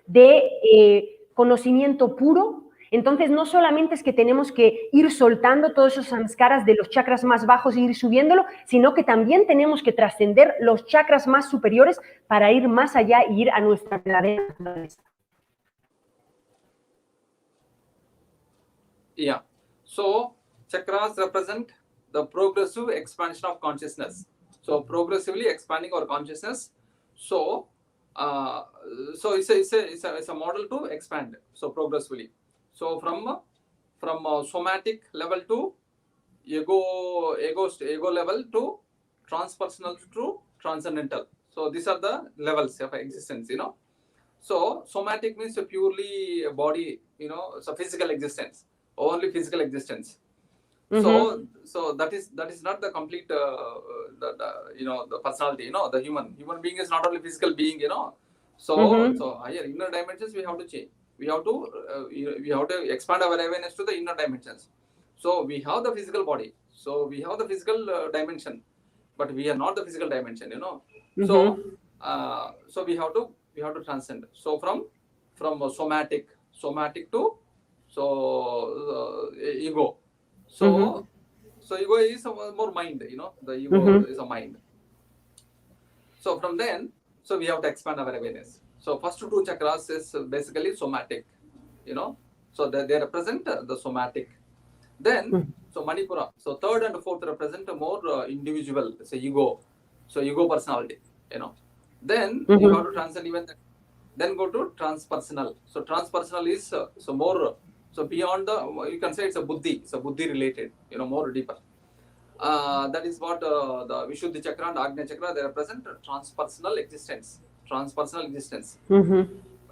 de conocimiento puro. Entonces, no solamente es que tenemos que ir soltando todos esos samskaras de los chakras más bajos e ir subiéndolo, sino que también tenemos que trascender los chakras más superiores para ir más allá y ir a nuestra verdadera naturaleza.
Yeah. So, chakras represent the progressive expansion of consciousness. So, progressively expanding our consciousness. So, it's a model to expand. So, progressively. So from somatic level to ego level to transpersonal to transcendental. So these are the levels of existence, you know. So somatic means a purely body, you know, so physical existence, only physical existence. So that is not the complete the personality, you know, the human being is not only physical being, you know. So so higher inner dimensions we have to change. We have to expand our awareness to the inner dimensions. So we have the physical body. So we have the physical dimension, but we are not the physical dimension, you know. So we have to transcend. So from somatic to ego. So ego is more mind, you know. The ego is a mind. So from then, so we have to expand our awareness. So first two chakras is basically somatic, you know. So they represent the somatic. Then, so Manipura. So third and fourth represent a more individual, say ego. So ego personality, you know. Then you have to transcend even that. Then go to transpersonal. So transpersonal is so more, so beyond the, you can say it's a buddhi related, you know, more deeper. That is what the Vishuddhi Chakra and Agnya Chakra, they represent transpersonal existence.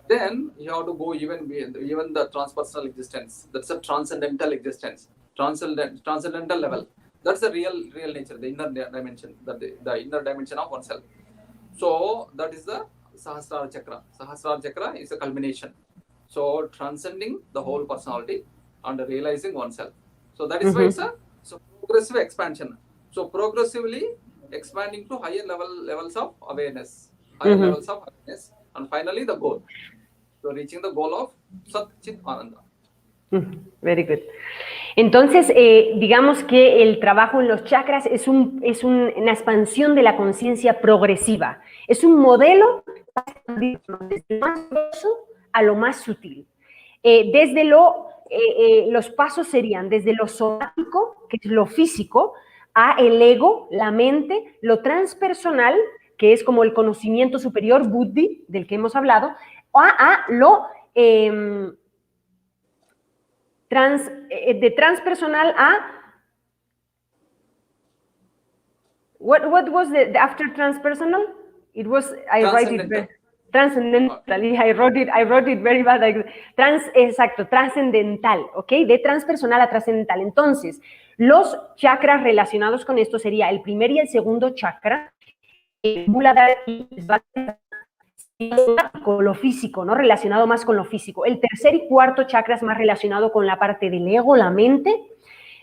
Then you have to go even the transpersonal existence. That's a transcendental existence, transcendental level. That's the real nature, the inner dimension, the inner dimension of oneself. So that is the Sahasrara Chakra. Sahasrara Chakra is a culmination. So transcending the whole personality and realizing oneself. So that is why it's a progressive expansion. So progressively expanding to higher levels of awareness, and finally the goal. So reaching the goal of Sat Chit Ananda.
Very good. Entonces, digamos que el trabajo en los chakras es una expansión de la conciencia progresiva. Es un modelo desde lo más grosso a lo más sutil. Los pasos serían desde lo somático, que es lo físico, a el ego, la mente, lo transpersonal, que es como el conocimiento superior, buddhi, del que hemos hablado, a lo de transpersonal a what was the after transpersonal? It was, I write it transcendental. I wrote it very bad. Exacto, trascendental, ¿ok? De transpersonal a trascendental. Entonces, los chakras relacionados con esto sería el primer y el segundo chakra, con lo físico, ¿no? Relacionado más con lo físico. El tercer y cuarto chakra es más relacionado con la parte del ego, la mente.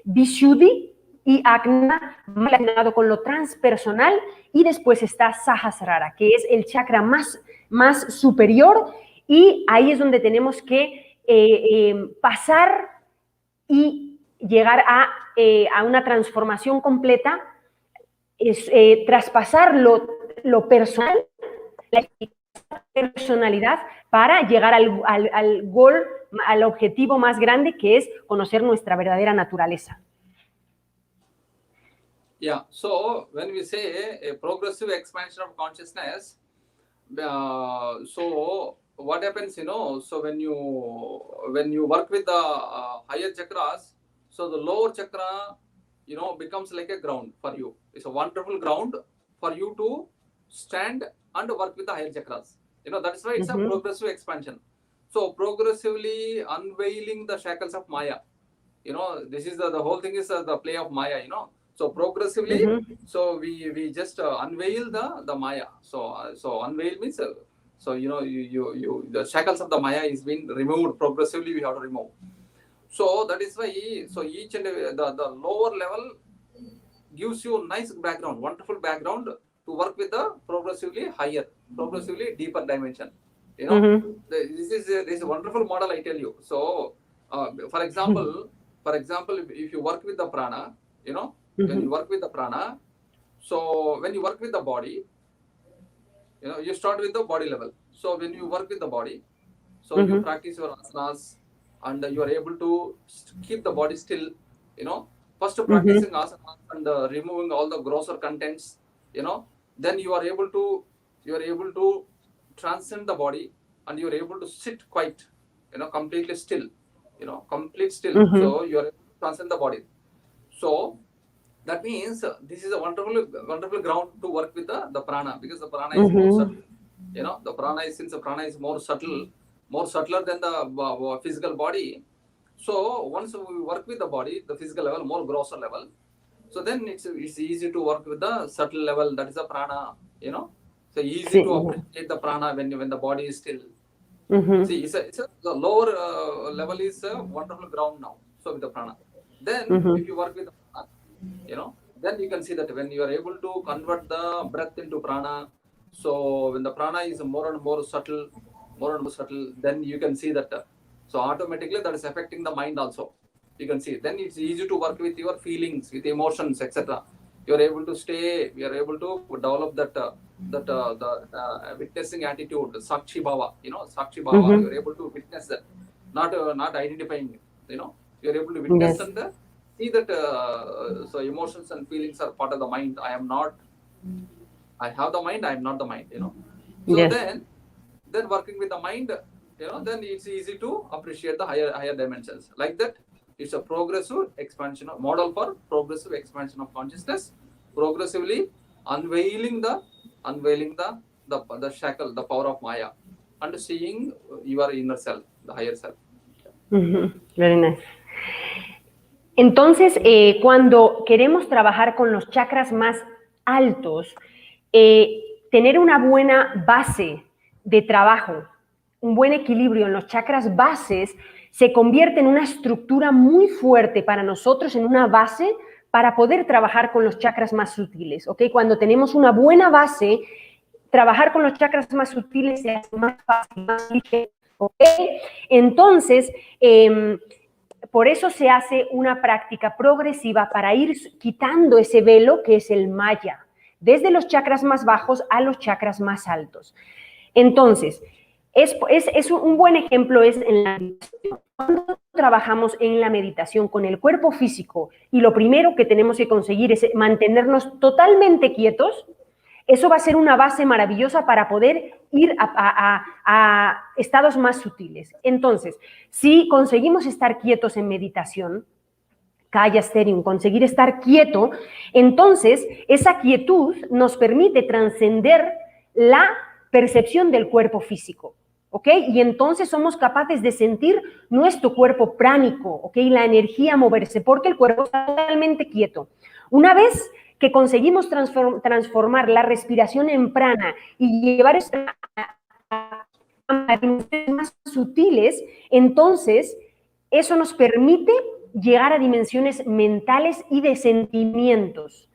Vishuddhi y Agnya, más relacionado con lo transpersonal. Y después está Sahasrara, que es el chakra más superior. Y ahí es donde tenemos que pasar y llegar a una transformación completa, traspasar lo personal, la personalidad, para llegar al goal, al objetivo más grande, que es conocer nuestra verdadera naturaleza.
Yeah, so when we say a progressive expansion of consciousness, so what happens, so when you work with the higher chakras, so the lower chakra, becomes like a ground for you. It's a wonderful ground for you to stand and work with the higher chakras. That's why it's a progressive expansion. So progressively unveiling the shackles of Maya. This is the whole thing is the play of Maya. So progressively, so we just unveil the Maya. So unveil means so you the shackles of the Maya is being removed progressively. We have to remove. So that is why so each and the lower level gives you a nice background, wonderful background to work with the progressively higher, progressively deeper dimension. This is a wonderful model, I tell you. So for example, if you work with the prana, when you work with the prana, so when you work with the body, you start with the body level. So when you work with the body, so you practice your asanas and you are able to keep the body still, first practicing asanas and removing all the grosser contents, then you are able to transcend the body and you are able to sit quite, completely still, complete still. So you are able to transcend the body. So that means this is a wonderful ground to work with the prana, because the prana is more subtle. The prana is, since the prana is more subtler than the physical body. So once we work with the body, the physical level, more grosser level, so then it's easy to work with the subtle level, that is the prana. So easy to appreciate the prana when the body is still. See, the lower level is a wonderful ground now. So with the prana, then if you work with the prana, then you can see that when you are able to convert the breath into prana, so when the prana is more and more subtle, then you can see that. So automatically that is affecting the mind also. You can see. Then it's easy to work with your feelings, with emotions, etc. You are able to stay. We are able to develop the witnessing attitude, sakshi bhava. Sakshi bhava. You are able to witness that, not identifying. You are able to witness and see that. So emotions and feelings are part of the mind. I am not. I have the mind. I am not the mind. So then working with the mind, then it's easy to appreciate the higher dimensions. Like that, it's a progressive expansion of model for progressive expansion of consciousness, progressively unveiling the shackle, the power of Maya, and seeing your inner self, the higher self.
Very nice. Entonces, cuando queremos trabajar con los chakras más altos, tener una buena base de trabajo, un buen equilibrio en los chakras bases, se convierte en una estructura muy fuerte para nosotros, en una base para poder trabajar con los chakras más sutiles, ¿ok? Cuando tenemos una buena base, trabajar con los chakras más sutiles se hace más fácil, más ligero, ¿ok? Entonces, por eso se hace una práctica progresiva para ir quitando ese velo que es el maya, desde los chakras más bajos a los chakras más altos. Entonces, un buen ejemplo es en la meditación. Cuando trabajamos en la meditación con el cuerpo físico y lo primero que tenemos que conseguir es mantenernos totalmente quietos, eso va a ser una base maravillosa para poder ir a estados más sutiles. Entonces, si conseguimos estar quietos en meditación, Kaya Sterium, conseguir estar quieto, entonces esa quietud nos permite trascender la percepción del cuerpo físico, ¿ok? Y entonces somos capaces de sentir nuestro cuerpo pránico, ¿ok? La energía moverse, porque el cuerpo está totalmente quieto. Una vez que conseguimos transformar la respiración en prana y llevar esto a dimensiones más sutiles, entonces eso nos permite llegar a dimensiones mentales y de sentimientos.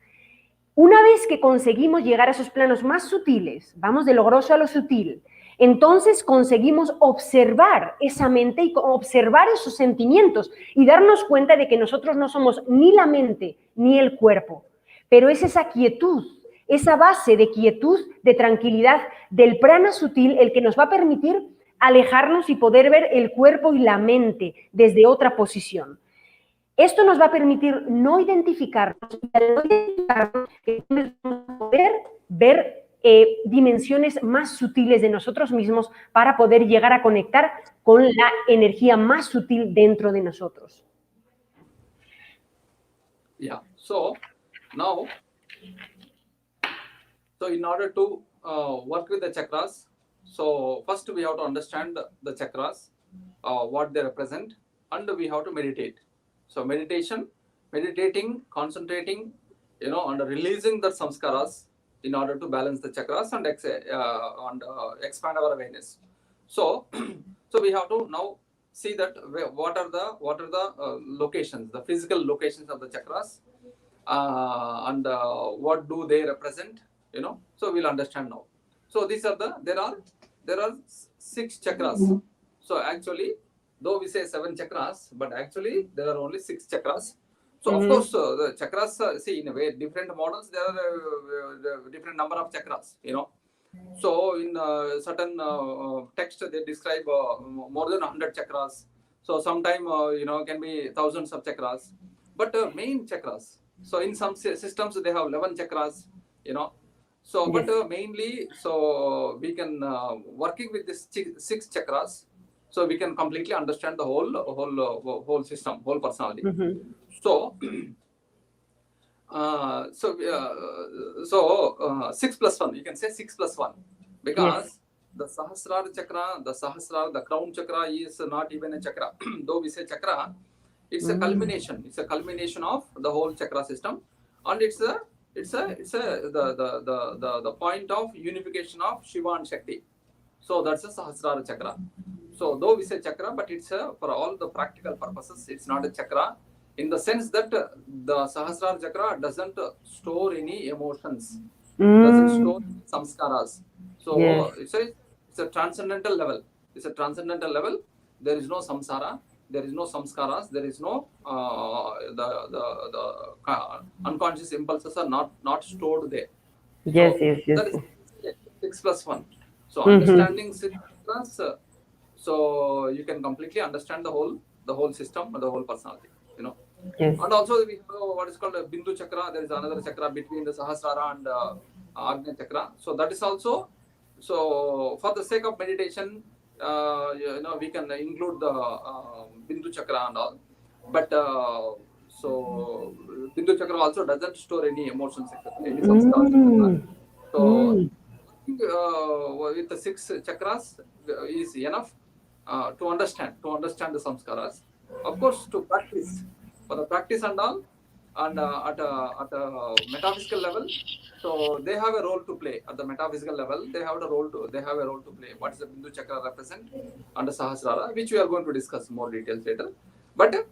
Una vez que conseguimos llegar a esos planos más sutiles, vamos de lo grosso a lo sutil, entonces conseguimos observar esa mente y observar esos sentimientos y darnos cuenta de que nosotros no somos ni la mente ni el cuerpo, pero es esa quietud, esa base de quietud, de tranquilidad del prana sutil el que nos va a permitir alejarnos y poder ver el cuerpo y la mente desde otra posición. Esto nos va a permitir no identificarnos, y al no identificarnos, poder ver dimensiones más sutiles de nosotros mismos para poder llegar a conectar con la energía más sutil dentro de nosotros.
Yeah. So now, so in order to work with the chakras, so first we have to understand the chakras, what they represent, and we have to meditate. So meditating, concentrating, and releasing the samskaras in order to balance the chakras and expand our awareness. So, so we have to now see that what are the locations, the physical locations of the chakras, and what do they represent? So we'll understand now. So these are there are 6 chakras. So actually, though we say 7 chakras, but actually there are only 6 chakras. So of course, the chakras, see, in a way, different models, there are different number of chakras, So in certain text, they describe more than 100 chakras. So sometime, can be thousands of chakras. But main chakras, so in some systems, they have 11 chakras, So,
Yes.
but mainly, so we can, working with this 6 chakras, so we can completely understand the whole system, whole personality. So, 6 plus 1, you can say 6 plus 1, because the Sahasrara Chakra, the crown chakra is not even a chakra. Though we say chakra, it's a culmination. It's a culmination of the whole chakra system, and it's the point of unification of Shiva and Shakti. So that's a Sahasrara Chakra. So though we say chakra, but it's for all the practical purposes, it's not a chakra, in the sense that the Sahasrara Chakra doesn't store any emotions, doesn't store samskaras. So it's a transcendental level. It's a transcendental level. There is no samsara, there is no samskaras, there is no the unconscious impulses are not stored there.
Yes,
So
yes.
that is 6 plus 1. So understanding 6 plus, so you can completely understand the whole system and the whole personality,
Yes.
And also we have what is called a Bindu Chakra. There is another chakra between the Sahasrara and Agnya Chakra. So that is also, so for the sake of meditation, we can include the Bindu Chakra and all. But so Bindu Chakra also doesn't store any emotions, any samskaras. So with the 6 chakras is enough to understand the samskaras. Of course, to practice, for the practice and all, and at a metaphysical level, so they have a role to play. At the metaphysical level, they have a role to play. What does the Bindu Chakra represent under Sahasrara, which we are going to discuss more details later. But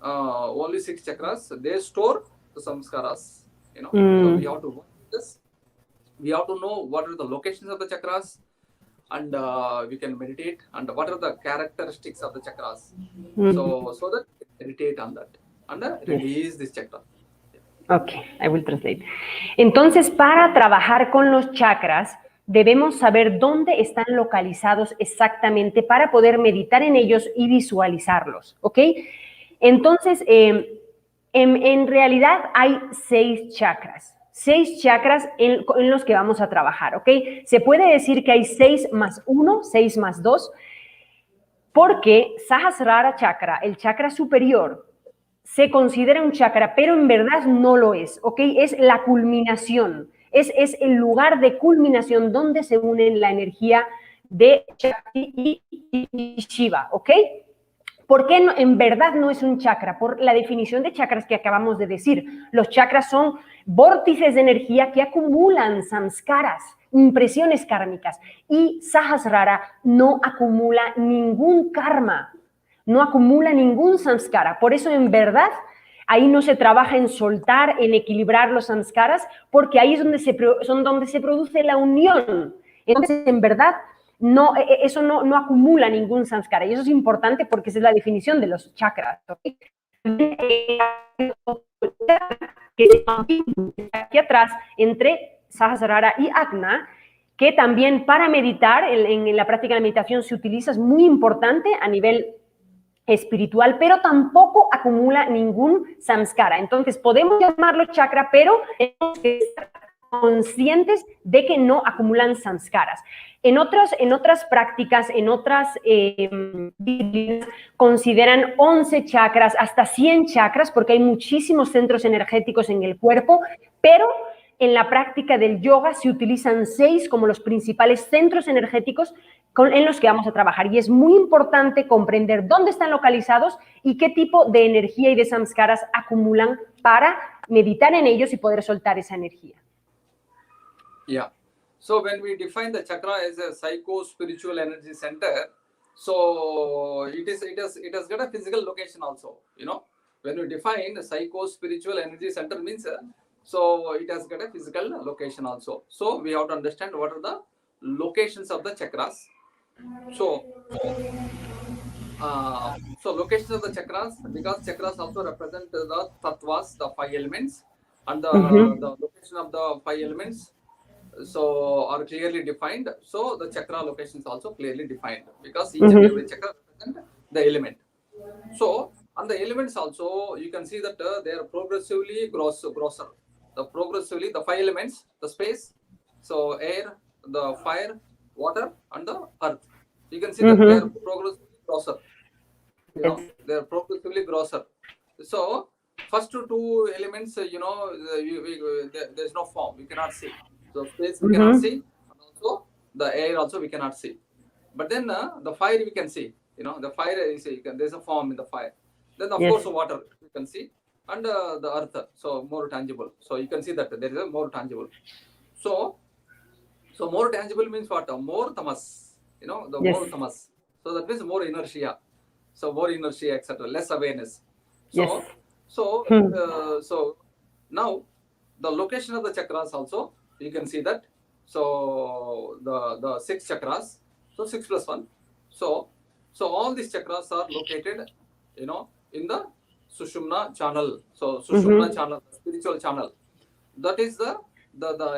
only 6 chakras, they store the samskaras. So we have to work with this. We have to know what are the locations of the chakras, and we can meditate, and what are the characteristics of the chakras. So that we can meditate on that and release this chakra.
Okay, I will translate. Entonces, para trabajar con los chakras, debemos saber dónde están localizados exactamente para poder meditar en ellos y visualizarlos, ¿ok? Entonces, en realidad hay 6 chakras. 6 chakras en los que vamos a trabajar, ¿ok? Se puede decir que hay 6 más 1, 6 más 2, porque Sahasrara Chakra, el chakra superior, se considera un chakra, pero en verdad no lo es, ¿ok? Es la culminación, es el lugar de culminación donde se unen la energía de Shakti y Shiva, ¿ok? ¿Por qué en verdad no es un chakra? Por la definición de chakras que acabamos de decir. Los chakras son vórtices de energía que acumulan samskaras, impresiones kármicas, y Sahasrara no acumula ningún karma, no acumula ningún samskara. Por eso, en verdad, ahí no se trabaja en soltar, en equilibrar los samskaras, porque ahí es donde se produce la unión. Entonces, en verdad, eso no acumula ningún samskara. Y eso es importante porque esa es la definición de los chakras. ¿Okay? Que está aquí atrás entre Sahasrara y Ajna, que también para meditar, en la práctica de la meditación se utiliza, es muy importante a nivel espiritual, pero tampoco acumula ningún samskara. Entonces, podemos llamarlo chakra, pero tenemos que estar conscientes de que no acumulan samskaras. En otras prácticas, en otras disciplinas, consideran 11 chakras, hasta 100 chakras, porque hay muchísimos centros energéticos en el cuerpo, pero en la práctica del yoga se utilizan 6 como los principales centros energéticos en los que vamos a trabajar. Y es muy importante comprender dónde están localizados y qué tipo de energía y de samskaras acumulan para meditar en ellos y poder soltar esa energía.
Yeah. So when we define the chakra as a psycho-spiritual energy center, so it has got a physical location also. You know, when we define the psycho-spiritual energy center means, so it has got a physical location also. So we have to understand what are the locations of the chakras. So locations of the chakras, because chakras also represent the tattvas, the 5 elements, and the location of the 5 elements so are clearly defined. So the chakra locations also clearly defined, because each and every chakra represent the element. So on the elements also you can see that they are progressively grosser. Progressively the 5 elements, the space, so air, the fire, water, and the earth. You can see that they are progressively grosser. You know, they are progressively grosser. So first 2 elements, you know, there is no form, we cannot see. So space we cannot see, and also the air also we cannot see. But then the fire we can see. You know, the fire is there's a form in the fire. Then of course water you can see, and the earth, so more tangible. So you can see that there is a more tangible. So more tangible means what? More tamas. You know, the more tamas. So that means more inertia. So more inertia, etc. Less awareness. So so now the location of the chakras also you can see that. So the 6 chakras. So 6 plus 1. So all these chakras are located, you know, in the Sushumna channel. So Sushumna channel, spiritual channel. That is the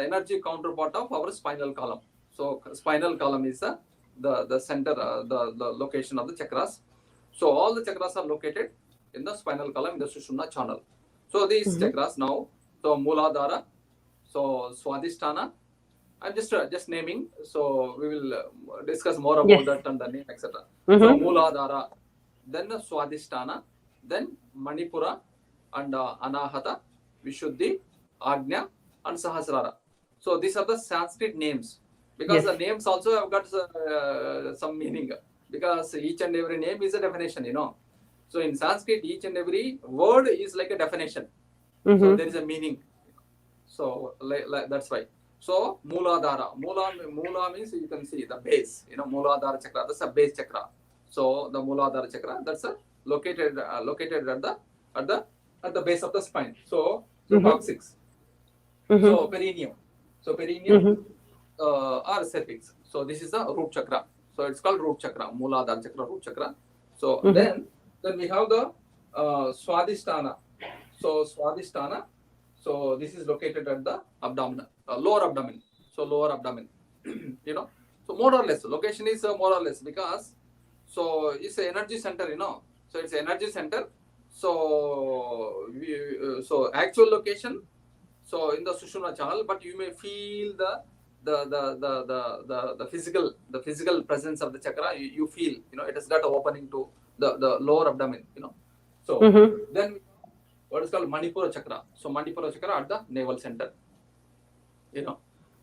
energy counterpart of our spinal column. So spinal column is the center, the location of the chakras. So all the chakras are located in the spinal column, in the Sushumna channel. So these chakras now, so Mooladhara, so Swadhisthana. I'm just naming, so we will discuss more about that and the name, etc. So Mooladhara, then Swadhisthana, then Manipura, and Anahata, Vishuddhi, Agnya, and Sahasrara. So these are the Sanskrit names, because the names also have got some meaning, because each and every name is a definition, you know. So in Sanskrit, each and every word is like a definition. So there is a meaning. So that's why. So Mooladhara, Moola means you can see the base, you know, Mooladhara chakra, that's a base chakra. So the Mooladhara chakra, that's located at the base of the spine. So coccyx. So perineum. So perineum or cervix. So this is the root chakra. So it's called root chakra, Mooladhara chakra, root chakra. So then we have the Swadhisthana. So Swadhisthana. So this is located at the abdomen, lower abdomen. So lower abdomen, you know. So more or less, location is more or less, because so it's an energy center, you know. So it's an energy center. So so actual location, so in the Sushumna channel, but you may feel the physical presence of the chakra. You feel, you know, it has got an opening to the lower abdomen, you know. So then what is called Manipura Chakra. So Manipura Chakra at the navel center, you know.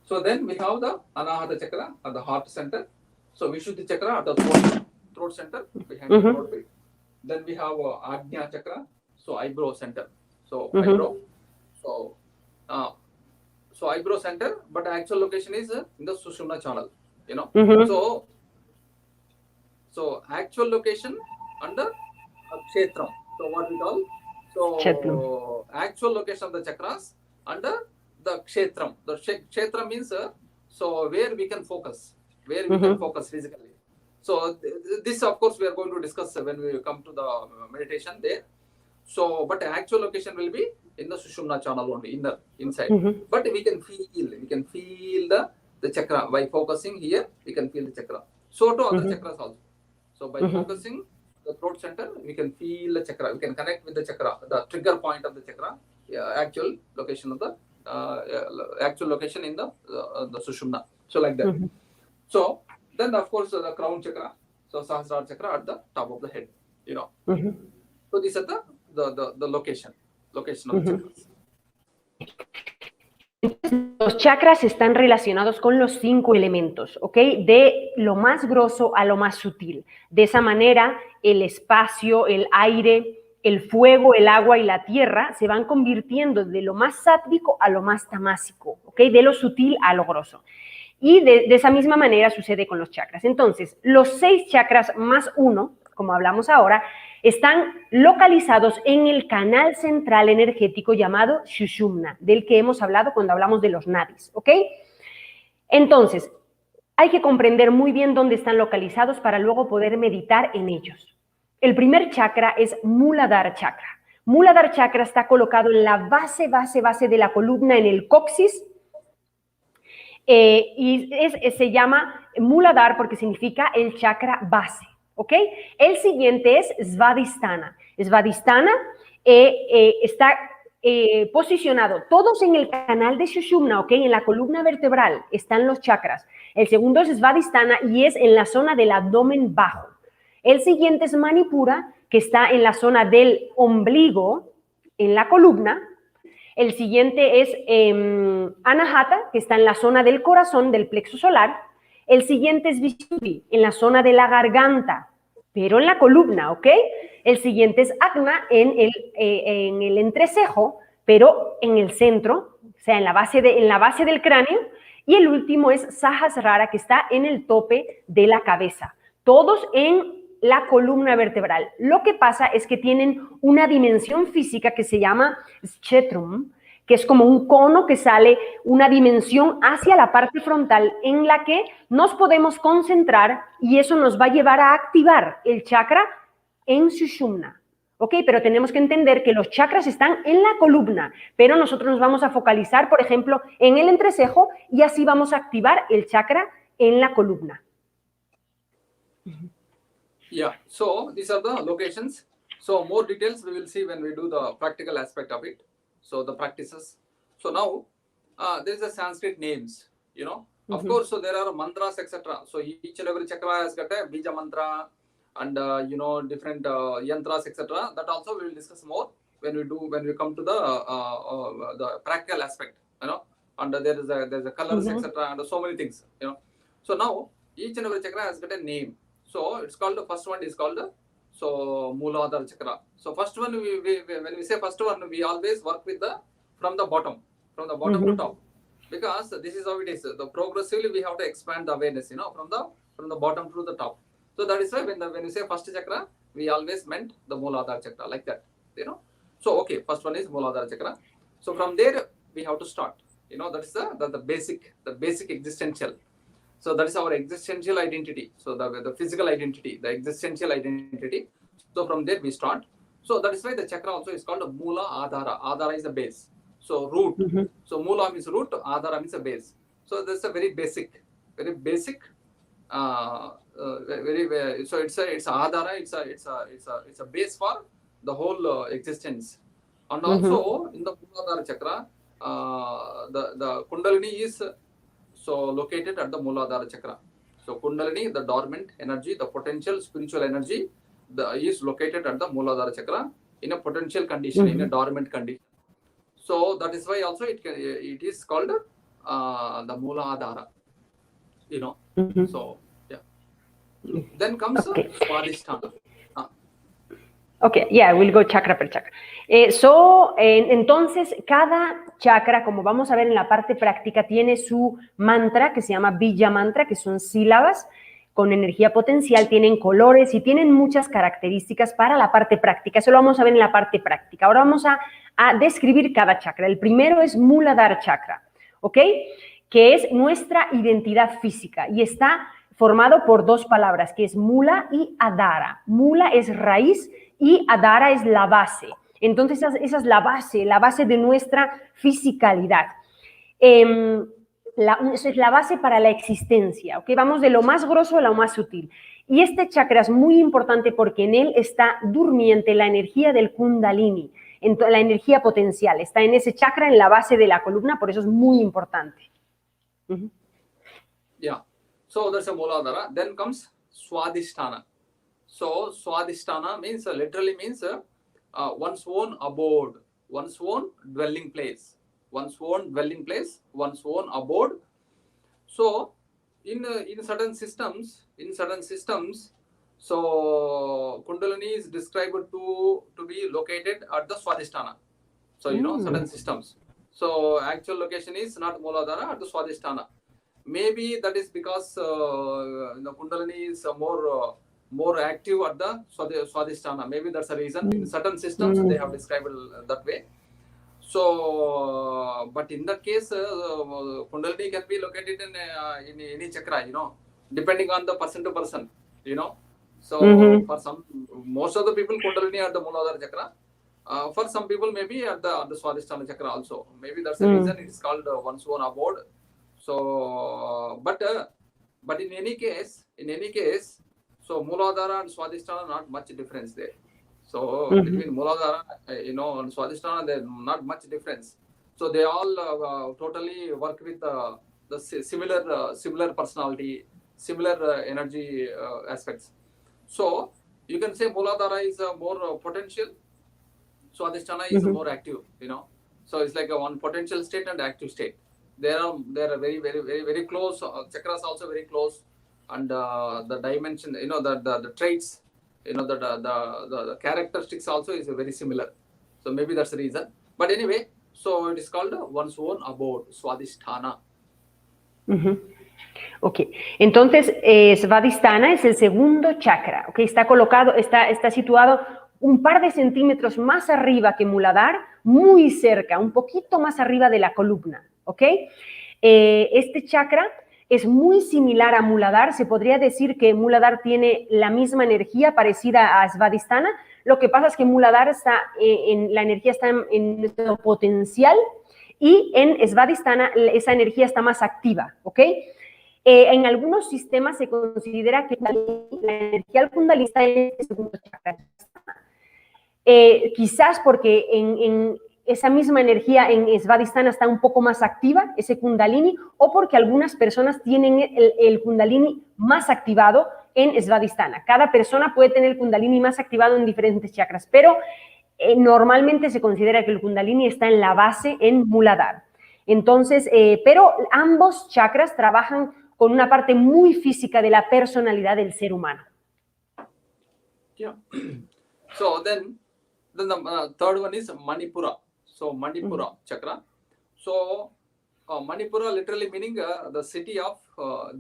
So then we have the Anahata Chakra at the heart center. So Vishuddhi Chakra at the throat center, behind the throat bit. Then we have Agnya Chakra, so eyebrow center. So eyebrow. So eyebrow center, but actual location is in the Sushumna channel, you know. So actual location under Kshetram. So what we call, so actual location of the chakras under the Kshetram. The Kshetram means so where we can focus, physically. So this of course we are going to discuss when we come to the meditation there. So but actual location will be in the Sushumna channel only, inside. But we can feel the chakra by focusing here. We can feel the chakra. So to other chakras also. So by focusing the throat center, we can feel the chakra. We can connect with the chakra, the trigger point of the chakra, actual location of the actual location in the Sushumna. So like that. So then of course the crown chakra, so Sahasrara Chakra at the top of the head, you know. So these are the location of the chakras.
Los chakras están relacionados con los 5 elementos, ¿ok? De lo más grosso a lo más sutil. De esa manera, el espacio, el aire, el fuego, el agua y la tierra se van convirtiendo de lo más sátvico a lo más tamásico, ¿ok? De lo sutil a lo grosso. Y de esa misma manera sucede con los chakras. Entonces, los 6 chakras más 1, como hablamos ahora, están localizados en el canal central energético llamado Sushumna, del que hemos hablado cuando hablamos de los nadis, ¿ok? Entonces, hay que comprender muy bien dónde están localizados para luego poder meditar en ellos. El primer chakra es Muladhara Chakra. Muladhara Chakra está colocado en la base de la columna, en el coxis, y se llama Muladhara porque significa el chakra base. ¿Ok? El siguiente es Svadhisthana. Svadhisthana está posicionado todos en el canal de Sushumna, ¿ok? En la columna vertebral están los chakras. El segundo es Svadhisthana y es en la zona del abdomen bajo. El siguiente es Manipura, que está en la zona del ombligo, en la columna. El siguiente es Anahata, que está en la zona del corazón, del plexo solar. El siguiente es Vishuddhi, en la zona de la garganta, pero en la columna, ¿ok? El siguiente es Agna, en el entrecejo, pero en el centro, o sea, en la base del cráneo. Y el último es Sahasrara, que está en el tope de la cabeza. Todos en la columna vertebral. Lo que pasa es que tienen una dimensión física que se llama Kshetrum, que es como un cono que sale una dimensión hacia la parte frontal en la que nos podemos concentrar y eso nos va a llevar a activar el chakra en Sushumna. ¿Ok? Pero tenemos que entender que los chakras están en la columna, pero nosotros nos vamos a focalizar, por ejemplo, en el entrecejo y así vamos a activar el chakra en la columna.
Yeah, so these are the locations. So more details we will see when we do the practical aspect of it. So the practices. So now there is a Sanskrit names, you know. Of course, so there are mantras, etc. So each and every chakra has got a bija mantra and you know, different yantras, etc. That also we will discuss more when we come to the practical aspect, you know. And there's a colors, etc. And so many things, you know. So now each and every chakra has got a name. So it's called, the first one is called Muladhara Chakra. So first one, when we say first one, we always work with from the bottom to top, because this is how it is. The progressively we have to expand the awareness, you know, from the bottom to the top. So that is why when we say first chakra, we always meant the Muladhara Chakra, like that, you know. So okay, first one is Muladhara Chakra. So from there we have to start, you know. That's the basic existential. So that is our existential identity. So the physical identity, the existential identity. So from there we start. So that is why the chakra also is called Mula Adhara. Adhara is the base. So root. So Mula means root, Adhara means a base. So that's a very basic. So it's Adhara. It's a base for the whole existence. And also in the Muladhara Chakra, the Kundalini is located at the Muladhara Chakra. So Kundalini, the dormant energy, the potential spiritual energy, is located at the Muladhara Chakra in a potential condition, in a dormant condition. So that is why also it is called the Muladhara, you know. So yeah. Then comes Svadhisthana.
Okay, yeah, we'll go chakra per chakra. Entonces, cada chakra, como vamos a ver en la parte práctica, tiene su mantra que se llama Bija Mantra, que son sílabas con energía potencial, tienen colores y tienen muchas características para la parte práctica. Eso lo vamos a ver en la parte práctica. Ahora vamos a describir cada chakra. El primero es Muladhara Chakra, ¿ok? Que es nuestra identidad física y está formado por 2 palabras, que es Mula y Adhara. Mula es raíz y Adhara es la base. Entonces, esa es la base de nuestra fisicalidad. Esa es la base para la existencia, ¿ok? Vamos de lo más grosso a lo más sutil. Y este chakra es muy importante porque en él está durmiente la energía del Kundalini. la energía potencial, está en ese chakra, en la base de la columna, por eso es muy importante.
Yeah. So that's a Muladhara. Then comes Swadhisthana. So Swadhisthana means literally means one's own abode, one's own dwelling place, one's own dwelling place, one's own abode. So in certain systems, so Kundalini is described to be located at the Swadhisthana. So you know certain systems. So actual location is not Muladhara, at the Swadhisthana. Maybe that is because the Kundalini is more active at the Swadhisthana. Maybe that's a reason. In certain systems, they have described that way. So, but in that case, Kundalini can be located in any chakra, you know, depending on the person to person, you know. So, for most of the people, Kundalini at the Muladhara chakra. For some people, maybe at the Swadhisthana chakra also. Maybe that's the reason it is called one's own abode. So, but in any case, so Muladhara and Swadhisthana not much difference there. So between Muladhara, you know, and Swadhisthana, there's not much difference. So they all totally work with the similar personality, similar energy aspects. So you can say Muladhara is more potential, Swadhisthana is more active, you know. So it's like a one potential state and active state. They are very close. Chakras also very close, and the dimension, you know, the traits, you know, the characteristics also is very similar. So maybe that's the reason. But anyway, so it is called one's own abode, Swadhisthana.
Ok, entonces Svadhisthana es el segundo chakra, ¿okay? Está situado un par de centímetros más arriba que Muladhara, muy cerca, un poquito más arriba de la columna, ¿ok? Este chakra es muy similar a Muladhara, se podría decir que Muladhara tiene la misma energía parecida a Svadhisthana, lo que pasa es que Muladhara la energía está en nuestro potencial y en Svadhisthana esa energía está más activa, ¿ok? En algunos sistemas se considera que la energía del Kundalini está en este segundo chakra. Quizás porque en esa misma energía en Svadhisthana está un poco más activa, ese Kundalini, o porque algunas personas tienen el Kundalini más activado en Svadhisthana. Cada persona puede tener el Kundalini más activado en diferentes chakras, pero normalmente se considera que el Kundalini está en la base en Muladhara. Entonces, pero ambos chakras trabajan con una parte muy física de la personalidad del ser humano.
Yeah. So then the third one is Manipura. So Manipura Chakra. So Manipura literally meaning the city of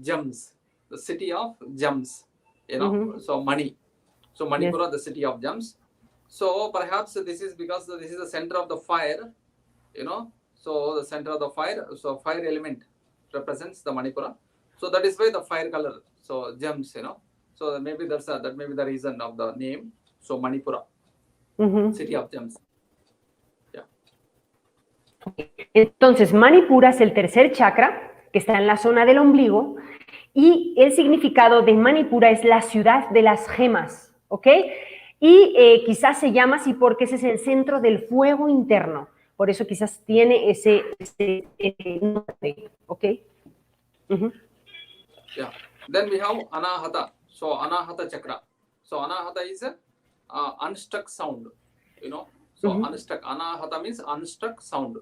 gems. The city of gems. You know, so money. So Manipura, yes. The city of gems. So perhaps this is because this is the center of the fire. You know, so the center of the fire. So fire element represents the Manipura. So that is why the fire color. So gems, you know. So maybe that may be the reason of the name. So Manipura, city of gems. Yeah.
Entonces Manipura es el tercer chakra que está en la zona del ombligo y el significado de Manipura es la ciudad de las gemas, ¿ok? Y quizás se llama así porque ese es el centro del fuego interno. Por eso quizás tiene ese nombre, ¿ok?
Yeah. Then we have Anahata. So Anahata Chakra. So Anahata is a unstruck sound. You know. So unstruck. Anahata means unstruck sound.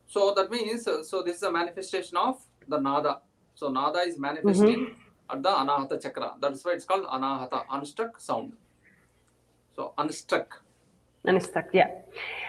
So that means so this is a manifestation of the Nada. So Nada is manifesting at the Anahata Chakra. That's why it's called Anahata, unstruck sound. So unstruck.
Unstruck, yeah.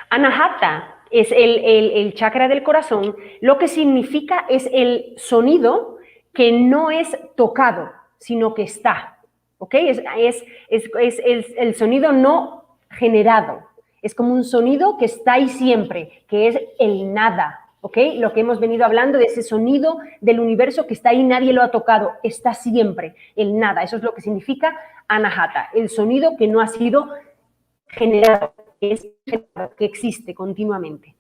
Anahata es el chakra del corazón. Lo que significa es el sonido que no es tocado, sino que está, ¿ok? Es el sonido no generado, es como un sonido que está ahí siempre, que es el nada, ¿ok? Lo que hemos venido hablando de ese sonido del universo que está ahí, nadie lo ha tocado, está siempre, el nada, eso es lo que significa Anahata, el sonido que no ha sido generado, que existe continuamente.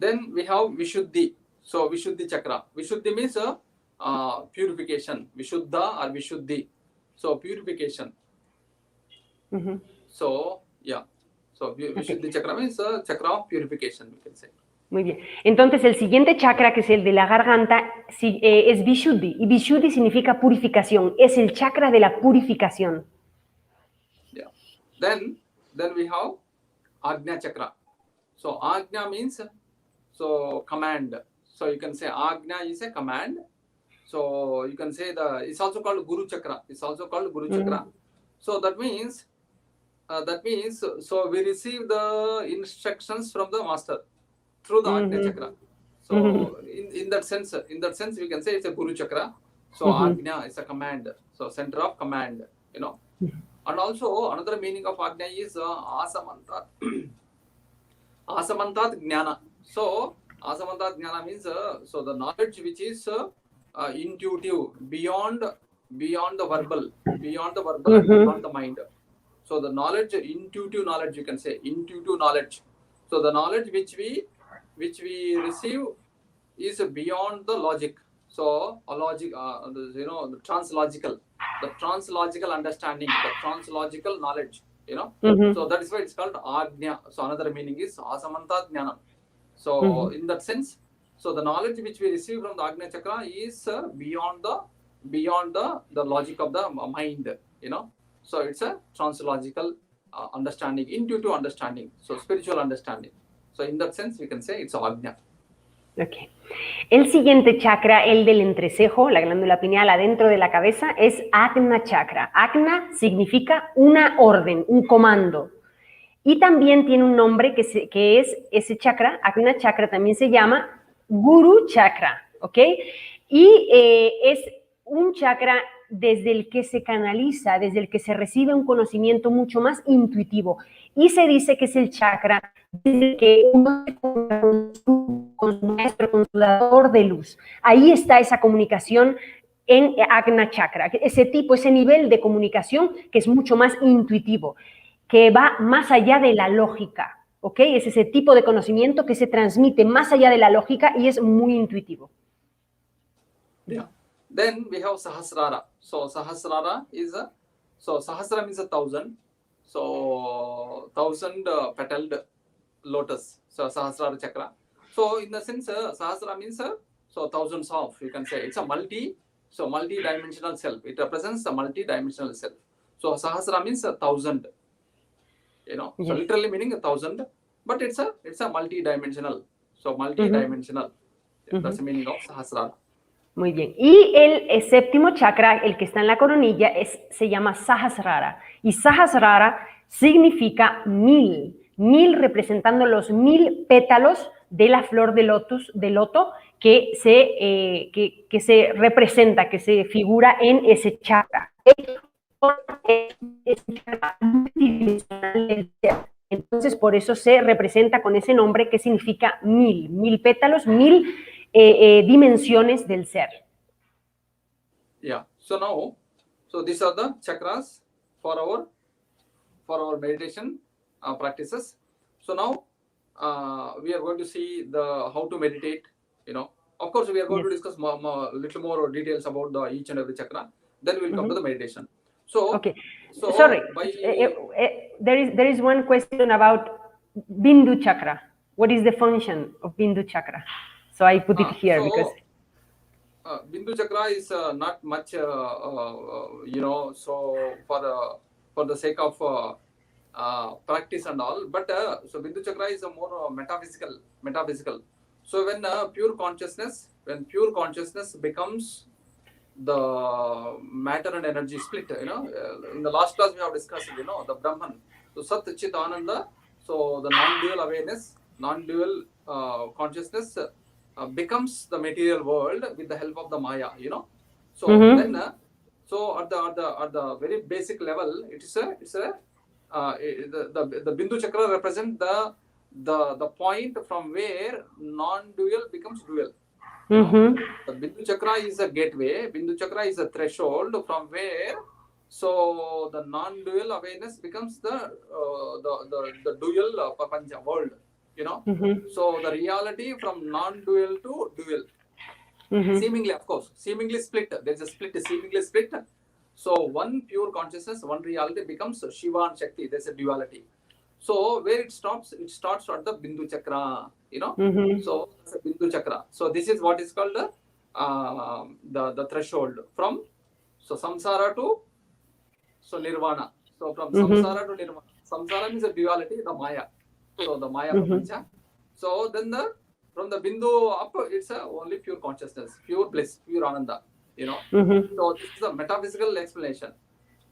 Then we have Vishuddhi. So Vishuddhi Chakra. Vishuddhi means purification. Vishuddha or Vishuddhi. So purification. So yeah. So Vishuddhi Chakra means chakra of purification, we can say.
Muy bien. Entonces, el siguiente chakra, que es el de la garganta, es Vishuddhi. Y Vishuddhi significa purificación. Es el chakra de la purificación.
Yeah. Then we have Agnya Chakra. So Agnya means command. So you can say Agnya is a command. So you can say it's also called Guru Chakra. It's also called Guru Chakra. So that means so we receive the instructions from the master through the Agnya Chakra. So in that sense we can say it's a Guru Chakra. So Agnya is a command. So center of command, you know. And also another meaning of Agnya is Asamantat. Asamantat Jnana. So Asamantat Jnana means so the knowledge which is intuitive, beyond the verbal, and beyond the mind. So the knowledge, intuitive knowledge, you can say, intuitive knowledge. So the knowledge which we receive is beyond the logic. So a logic, the translogical understanding, the translogical knowledge, you know. So that is why it's called Agnya. So another meaning is Asamantat Jnanam. So in that sense, so the knowledge which we receive from the Agnya Chakra is beyond the logic of the mind, you know. So it's a translogical understanding, intuitive understanding, so spiritual understanding. So in that sense, we can say it's Agnya.
Okay. El siguiente chakra, el del entrecejo, la glándula pineal adentro de la cabeza, es Agna Chakra. Agna significa una orden, un comando. Y también tiene un nombre que es ese chakra, Agna Chakra, también se llama Guru Chakra, ¿ok? Y es un chakra desde el que se canaliza, desde el que se recibe un conocimiento mucho más intuitivo. Y se dice que es el chakra desde el que uno se comunica con su maestro, con su dador de luz. Ahí está esa comunicación en Agna Chakra, ese nivel de comunicación que es mucho más intuitivo, que va más allá de la lógica, ¿ok? Es ese tipo de conocimiento que se transmite más allá de la lógica y es muy intuitivo.
Yeah. Then we have Sahasrara. So Sahasrara is Sahasrara means 1,000. So 1,000 petaled lotus. So Sahasrara Chakra. So in the sense, Sahasrara means so thousands of, you can say, it's a multi-dimensional self. It represents a multi-dimensional self. So Sahasrara means 1,000. You know, so literally meaning 1,000, but it's a multi-dimensional. So multi-dimensional. That's the meaning of Sahasrara.
Muy bien. Y el séptimo chakra, el que está en la coronilla, se llama Sahasrara. Y Sahasrara significa 1000. 1000 representando los 1000 pétalos de la flor de loto que se representa, que se figura en ese chakra. Es un chakra multidimensional del ser. Entonces, por eso se representa con ese nombre que significa 1000. 1000 pétalos, 1000 dimensiones del ser.
Yeah. So now, these are the chakras for our meditation practices. So now we are going to see how to meditate. You know, of course, we are going to discuss little more details about each and every chakra. Then we'll come to the meditation. So
okay. So sorry, there is one question about Bindu Chakra. What is the function of Bindu Chakra? So I put it here because
Bindu Chakra is not much, you know, so for the sake of practice and all, but so Bindu Chakra is a more metaphysical. So when pure consciousness becomes the matter and energy split, you know, in the last class we have discussed, you know, the Brahman. So Sat Chit Ananda, so the non-dual awareness, non-dual consciousness becomes the material world with the help of the Maya, you know. So then, so at the very basic level, the Bindu Chakra represents the point from where non-dual becomes dual. The Bindu Chakra is a gateway. Bindu Chakra is a threshold from where so the non-dual awareness becomes the dual Papanja world. You know, so the reality from non-dual to dual, seemingly, of course, seemingly split. There's a split, seemingly split. So one pure consciousness, one reality becomes Shiva and Shakti. There's a duality. So where it stops at the Bindu Chakra, you know. So it's a Bindu Chakra. So this is what is called the threshold from samsara to nirvana. So from samsara to nirvana. Samsara means a duality, the Maya. So the Maya Prapancha. So then from the Bindu up, it's only pure consciousness, pure bliss, pure Ananda, you know. So this is a metaphysical explanation.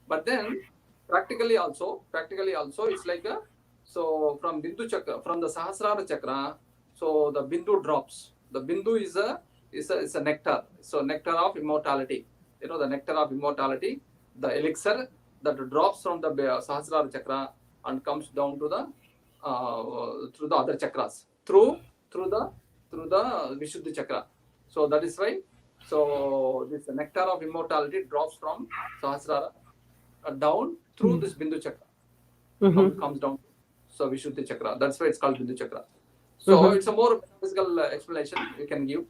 But then practically also it's like so from Bindu Chakra, from the Sahasrara Chakra, so the Bindu drops. The Bindu is a nectar. So nectar of immortality. You know, the nectar of immortality, the elixir that drops from the Sahasrara Chakra and comes down to the through the other chakras, through the Vishuddha Chakra. So that is why, so this nectar of immortality drops from Sahasrara down through this Bindu Chakra, comes down. So Vishuddha Chakra. That's why it's called Bindu Chakra. So it's a more physical explanation we can give.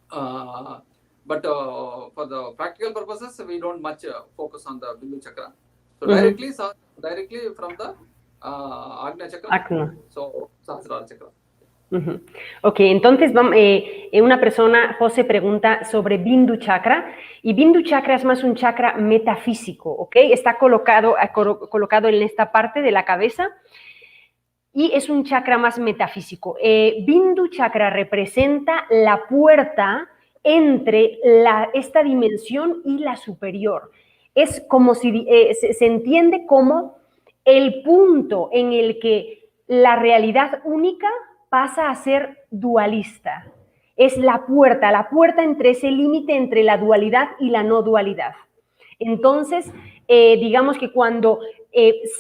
But for the practical purposes, we don't much focus on the Bindu Chakra. So directly from the Agna Chakra. So Sahasrara Chakra.
Ok, entonces una persona, José, pregunta sobre Bindu Chakra, y Bindu Chakra es más un chakra metafísico, ¿ok? Está colocado en esta parte de la cabeza y es un chakra más metafísico. Bindu Chakra representa la puerta entre esta dimensión y la superior. Es como si se entiende como el punto en el que la realidad única pasa a ser dualista. Es la puerta entre ese límite entre la dualidad y la no dualidad. Entonces, digamos que cuando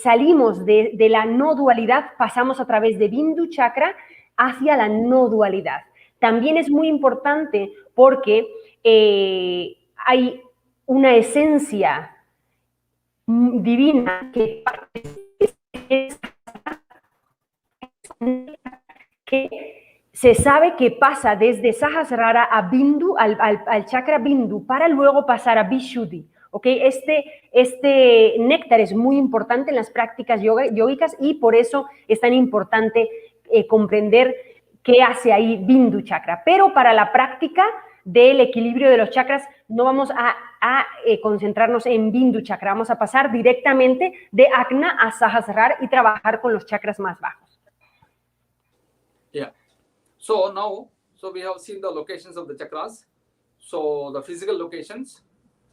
salimos de la no dualidad, pasamos a través de Bindu Chakra hacia la no dualidad. También es muy importante porque hay una esencia divina que se sabe que pasa desde Sahasrara a Bindu, al chakra Bindu, para luego pasar a Vishuddhi. ¿Okay? Este néctar es muy importante en las prácticas yógicas y por eso es tan importante comprender qué hace ahí Bindu Chakra. Pero para la práctica del equilibrio de los chakras no vamos a concentrarnos en Bindu Chakra, vamos a pasar directamente de Agna a Sahasrara y trabajar con los chakras más bajos.
Yeah. So now, we have seen the locations of the chakras. So the physical locations.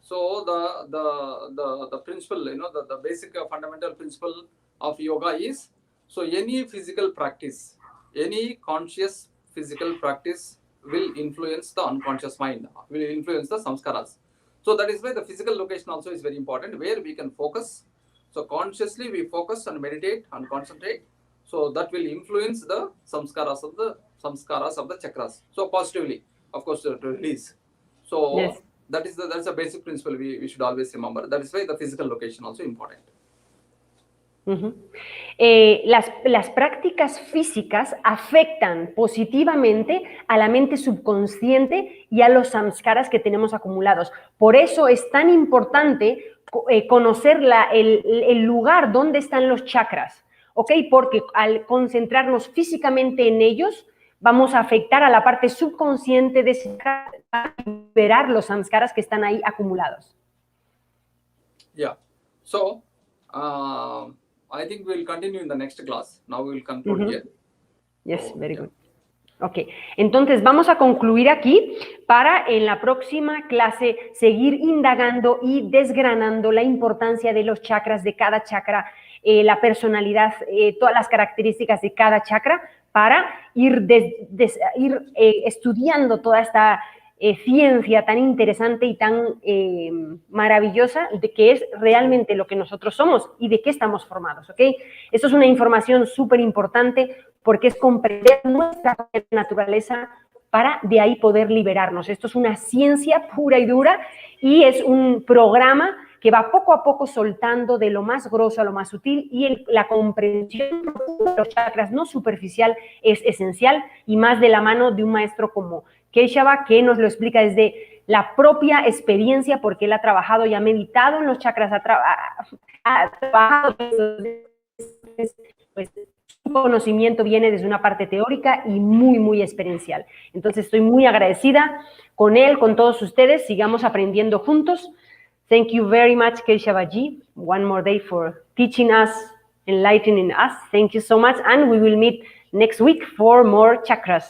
So the principle, you know, the basic fundamental principle of yoga is, so any physical practice, any conscious physical practice will influence the unconscious mind, will influence the samskaras. So that is why the physical location also is very important, where we can focus. So consciously we focus and meditate and concentrate. So that will influence the samskaras of the chakras. So positively, of course, to release. So yes. That's a basic principle we should always remember. That is why the physical location also important.
Las prácticas físicas afectan positivamente a la mente subconsciente y a los samskaras que tenemos acumulados. Por eso es tan importante conocer el lugar donde están los chakras, ¿ok? Porque al concentrarnos físicamente en ellos, vamos a afectar a la parte subconsciente de para liberar los samskaras que están ahí acumulados.
Yeah. So, I think we'll continue in the next class. Now we will conclude here.
Yes, very good. Ok, entonces vamos a concluir aquí para en la próxima clase seguir indagando y desgranando la importancia de los chakras, de cada chakra, la personalidad, todas las características de cada chakra, para ir estudiando toda esta ciencia tan interesante y tan maravillosa de qué es realmente lo que nosotros somos y de qué estamos formados, ¿ok? Esto es una información súper importante porque es comprender nuestra naturaleza para de ahí poder liberarnos. Esto es una ciencia pura y dura y es un programa que va poco a poco soltando de lo más grosso a lo más sutil y la comprensión de los chakras no superficial es esencial y más de la mano de un maestro como Keshava, que nos lo explica desde la propia experiencia, porque él ha trabajado y ha meditado en los chakras, ha trabajado, pues, su conocimiento viene desde una parte teórica y muy, muy experiencial. Entonces, estoy muy agradecida con él, con todos ustedes. Sigamos aprendiendo juntos. Thank you very much, Keshavaji. One more day for teaching us, enlightening us. Thank you so much. And we will meet next week for more chakras,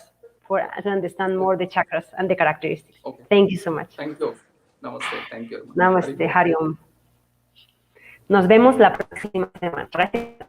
to understand more the chakras and the characteristics.
Okay.
Thank you so much.
Thank you. Namaste. Thank you.
Namaste, Hari Om. Nos vemos la próxima semana. Gracias.